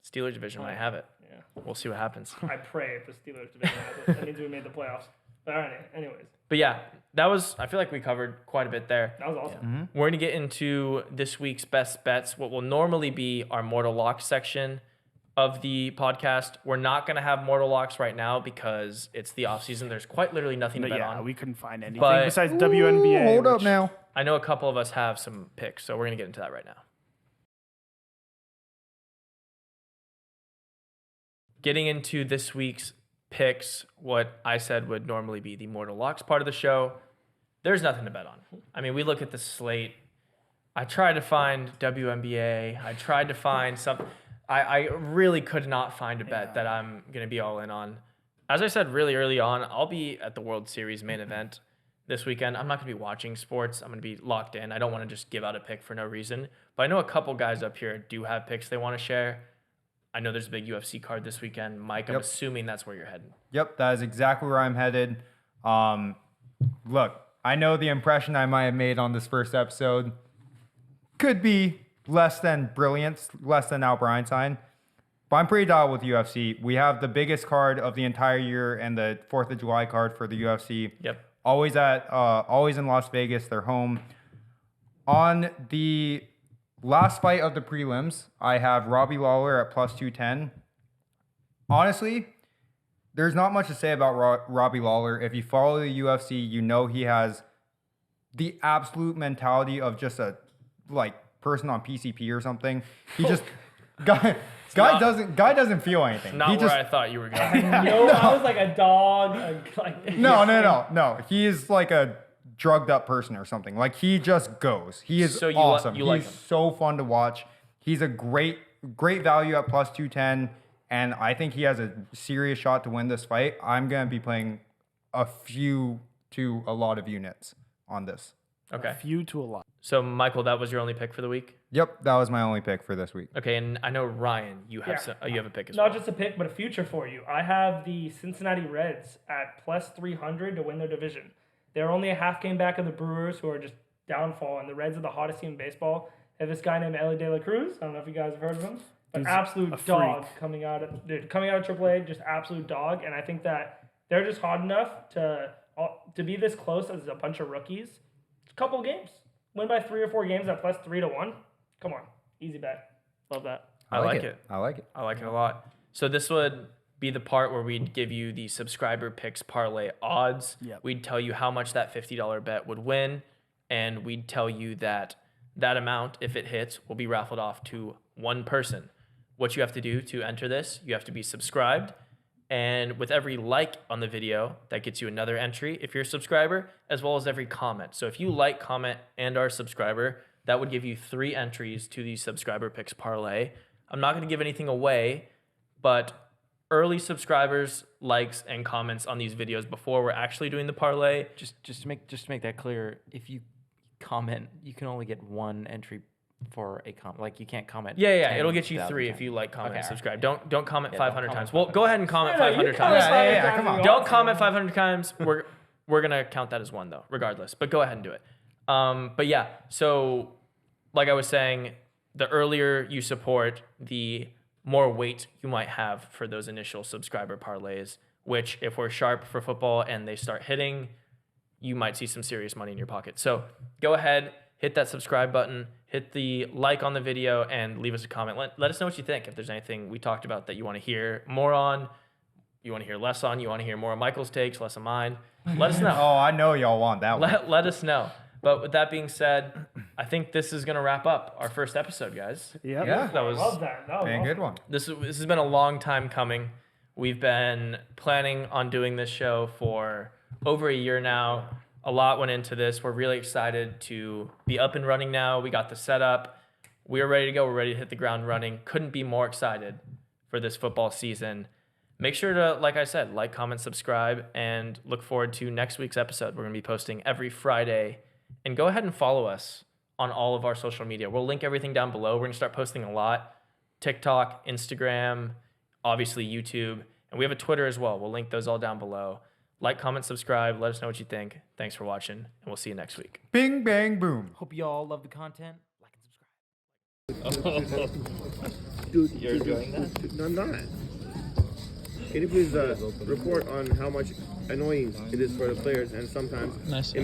Steelers division might have it. Yeah. We'll see what happens. I pray if the Steelers division has it. That means we made the playoffs. But all right. Anyways, But yeah, I feel like we covered quite a bit there. that was awesome. We're going to get into this week's best bets, what will normally be our Mortal Locks section of the podcast. We're not going to have Mortal Locks right now because it's the off season. There's quite literally nothing to But bet yeah, on. we couldn't find anything But- besides WNBA. Hold up which- now. I know a couple of us have some picks, so we're going to get into that right now. Getting into this week's picks, what I said would normally be the Mortal Locks part of the show, there's nothing to bet on. I mean, we look at the slate. I tried to find WNBA. I tried to find something. I really could not find a bet that I'm going to be all in on. As I said really early on, I'll be at the World Series main event this weekend. I'm not going to be watching sports. I'm going to be locked in. I don't want to just give out a pick for no reason. But I know a couple guys up here do have picks they want to share. I know there's a big UFC card this weekend. Mike, I'm Yep. assuming that's where you're heading. Yep, that is exactly where I'm headed. Look, I know the impression I might have made on this first episode could be less than brilliant, less than Albert Einstein, but I'm pretty dialed with UFC. We have the biggest card of the entire year and the 4th of July card for the UFC. Yep. Always in Las Vegas, their home. On the last fight of the prelims, I have Robbie Lawler at plus 210. Honestly, there's not much to say about Robbie Lawler. If you follow the UFC, you know he has the absolute mentality of just a person on PCP or something. He just guy doesn't feel anything. Not he where just I thought you were going. No, I was like a dog. no. He is like a drugged up person or something. Like he just goes. He is So awesome. you like He's him. so fun to watch. He's a great value at plus 210, and I think he has a serious shot to win this fight. I'm gonna be playing a few to a lot of units on this. Okay. Few to a lot. So, Michael, that was your only pick for the week? Yep, that was my only pick for this week. Okay, and I know, Ryan, you have Yeah. you have a pick as Not well. just a pick, but a future for you. I have the Cincinnati Reds at plus 300 to win their division. They're only a half game back of the Brewers, who are just downfall, and the Reds are the hottest team in baseball. They have this guy named Ellie De La Cruz. I don't know if you guys have heard of him. An He's absolute a dog freak. coming out of AAA, just absolute dog. And I think that they're just hot enough to be this close as a bunch of rookies. It's a couple games. Win by 3 or 4 games at plus 3-1. Come on, easy bet. Love that. I like it. I like it. I like it a lot. So this would be the part where we'd give you the subscriber picks parlay odds. Yep. We'd tell you how much that $50 bet would win, and we'd tell you that That amount, if it hits, will be raffled off to one person. What you have to do to enter this, you have to be subscribed. And with every like on the video, that gets you another entry if you're a subscriber, as well as every comment. So if you like, comment, and are a subscriber, that would give you 3 entries to the subscriber picks parlay. I'm not going to give anything away, but early subscribers, likes, and comments on these videos before we're actually doing the parlay. Just to make that clear, if you comment, you can only get 1 entry for a comment. Like you can't comment. Yeah, it'll get you 10,000 3 times. if you like, comment, and Okay, subscribe. Don't comment Yeah, 500 don't times. comment Well, go ahead and comment No, you 500 comment times. Yeah, 500 come on. times. Don't comment 500 times. We're gonna count that as 1 though, regardless. But go ahead and do it. But yeah, so like I was saying, the earlier you support, the more weight you might have for those initial subscriber parlays. Which, if we're sharp for football and they start hitting, you might see some serious money in your pocket. So go ahead, hit that subscribe button, hit the like on the video, and leave us a comment. Let us know what you think. If there's anything we talked about that you want to hear more on, you want to hear less on, you want to hear more of Michael's takes, less of mine, let us know. Oh, I know y'all want that one. Let us know. But with that being said, I think this is going to wrap up our first episode, guys. Yep. Yeah. That was Love that. That was Dang, awesome. good one. this has been a long time coming. We've been planning on doing this show for over a year now. A lot went into this. We're really excited to be up and running now. We got the setup. We are ready to go. We're ready to hit the ground running. Couldn't be more excited for this football season. Make sure to, like I said, like, comment, subscribe, and look forward to next week's episode. We're going to be posting every Friday. And go ahead and follow us on all of our social media. We'll link everything down below. We're going to start posting a lot. TikTok, Instagram, obviously YouTube, and we have a Twitter as well. We'll link those all down below. Like, comment, subscribe. Let us know what you think. Thanks for watching, and we'll see you next week. Bing, bang, boom. Hope you all love the content. Like and subscribe. Dude, You're enjoying that? No, I'm not. Can you please report on how much annoying it is for the players and sometimes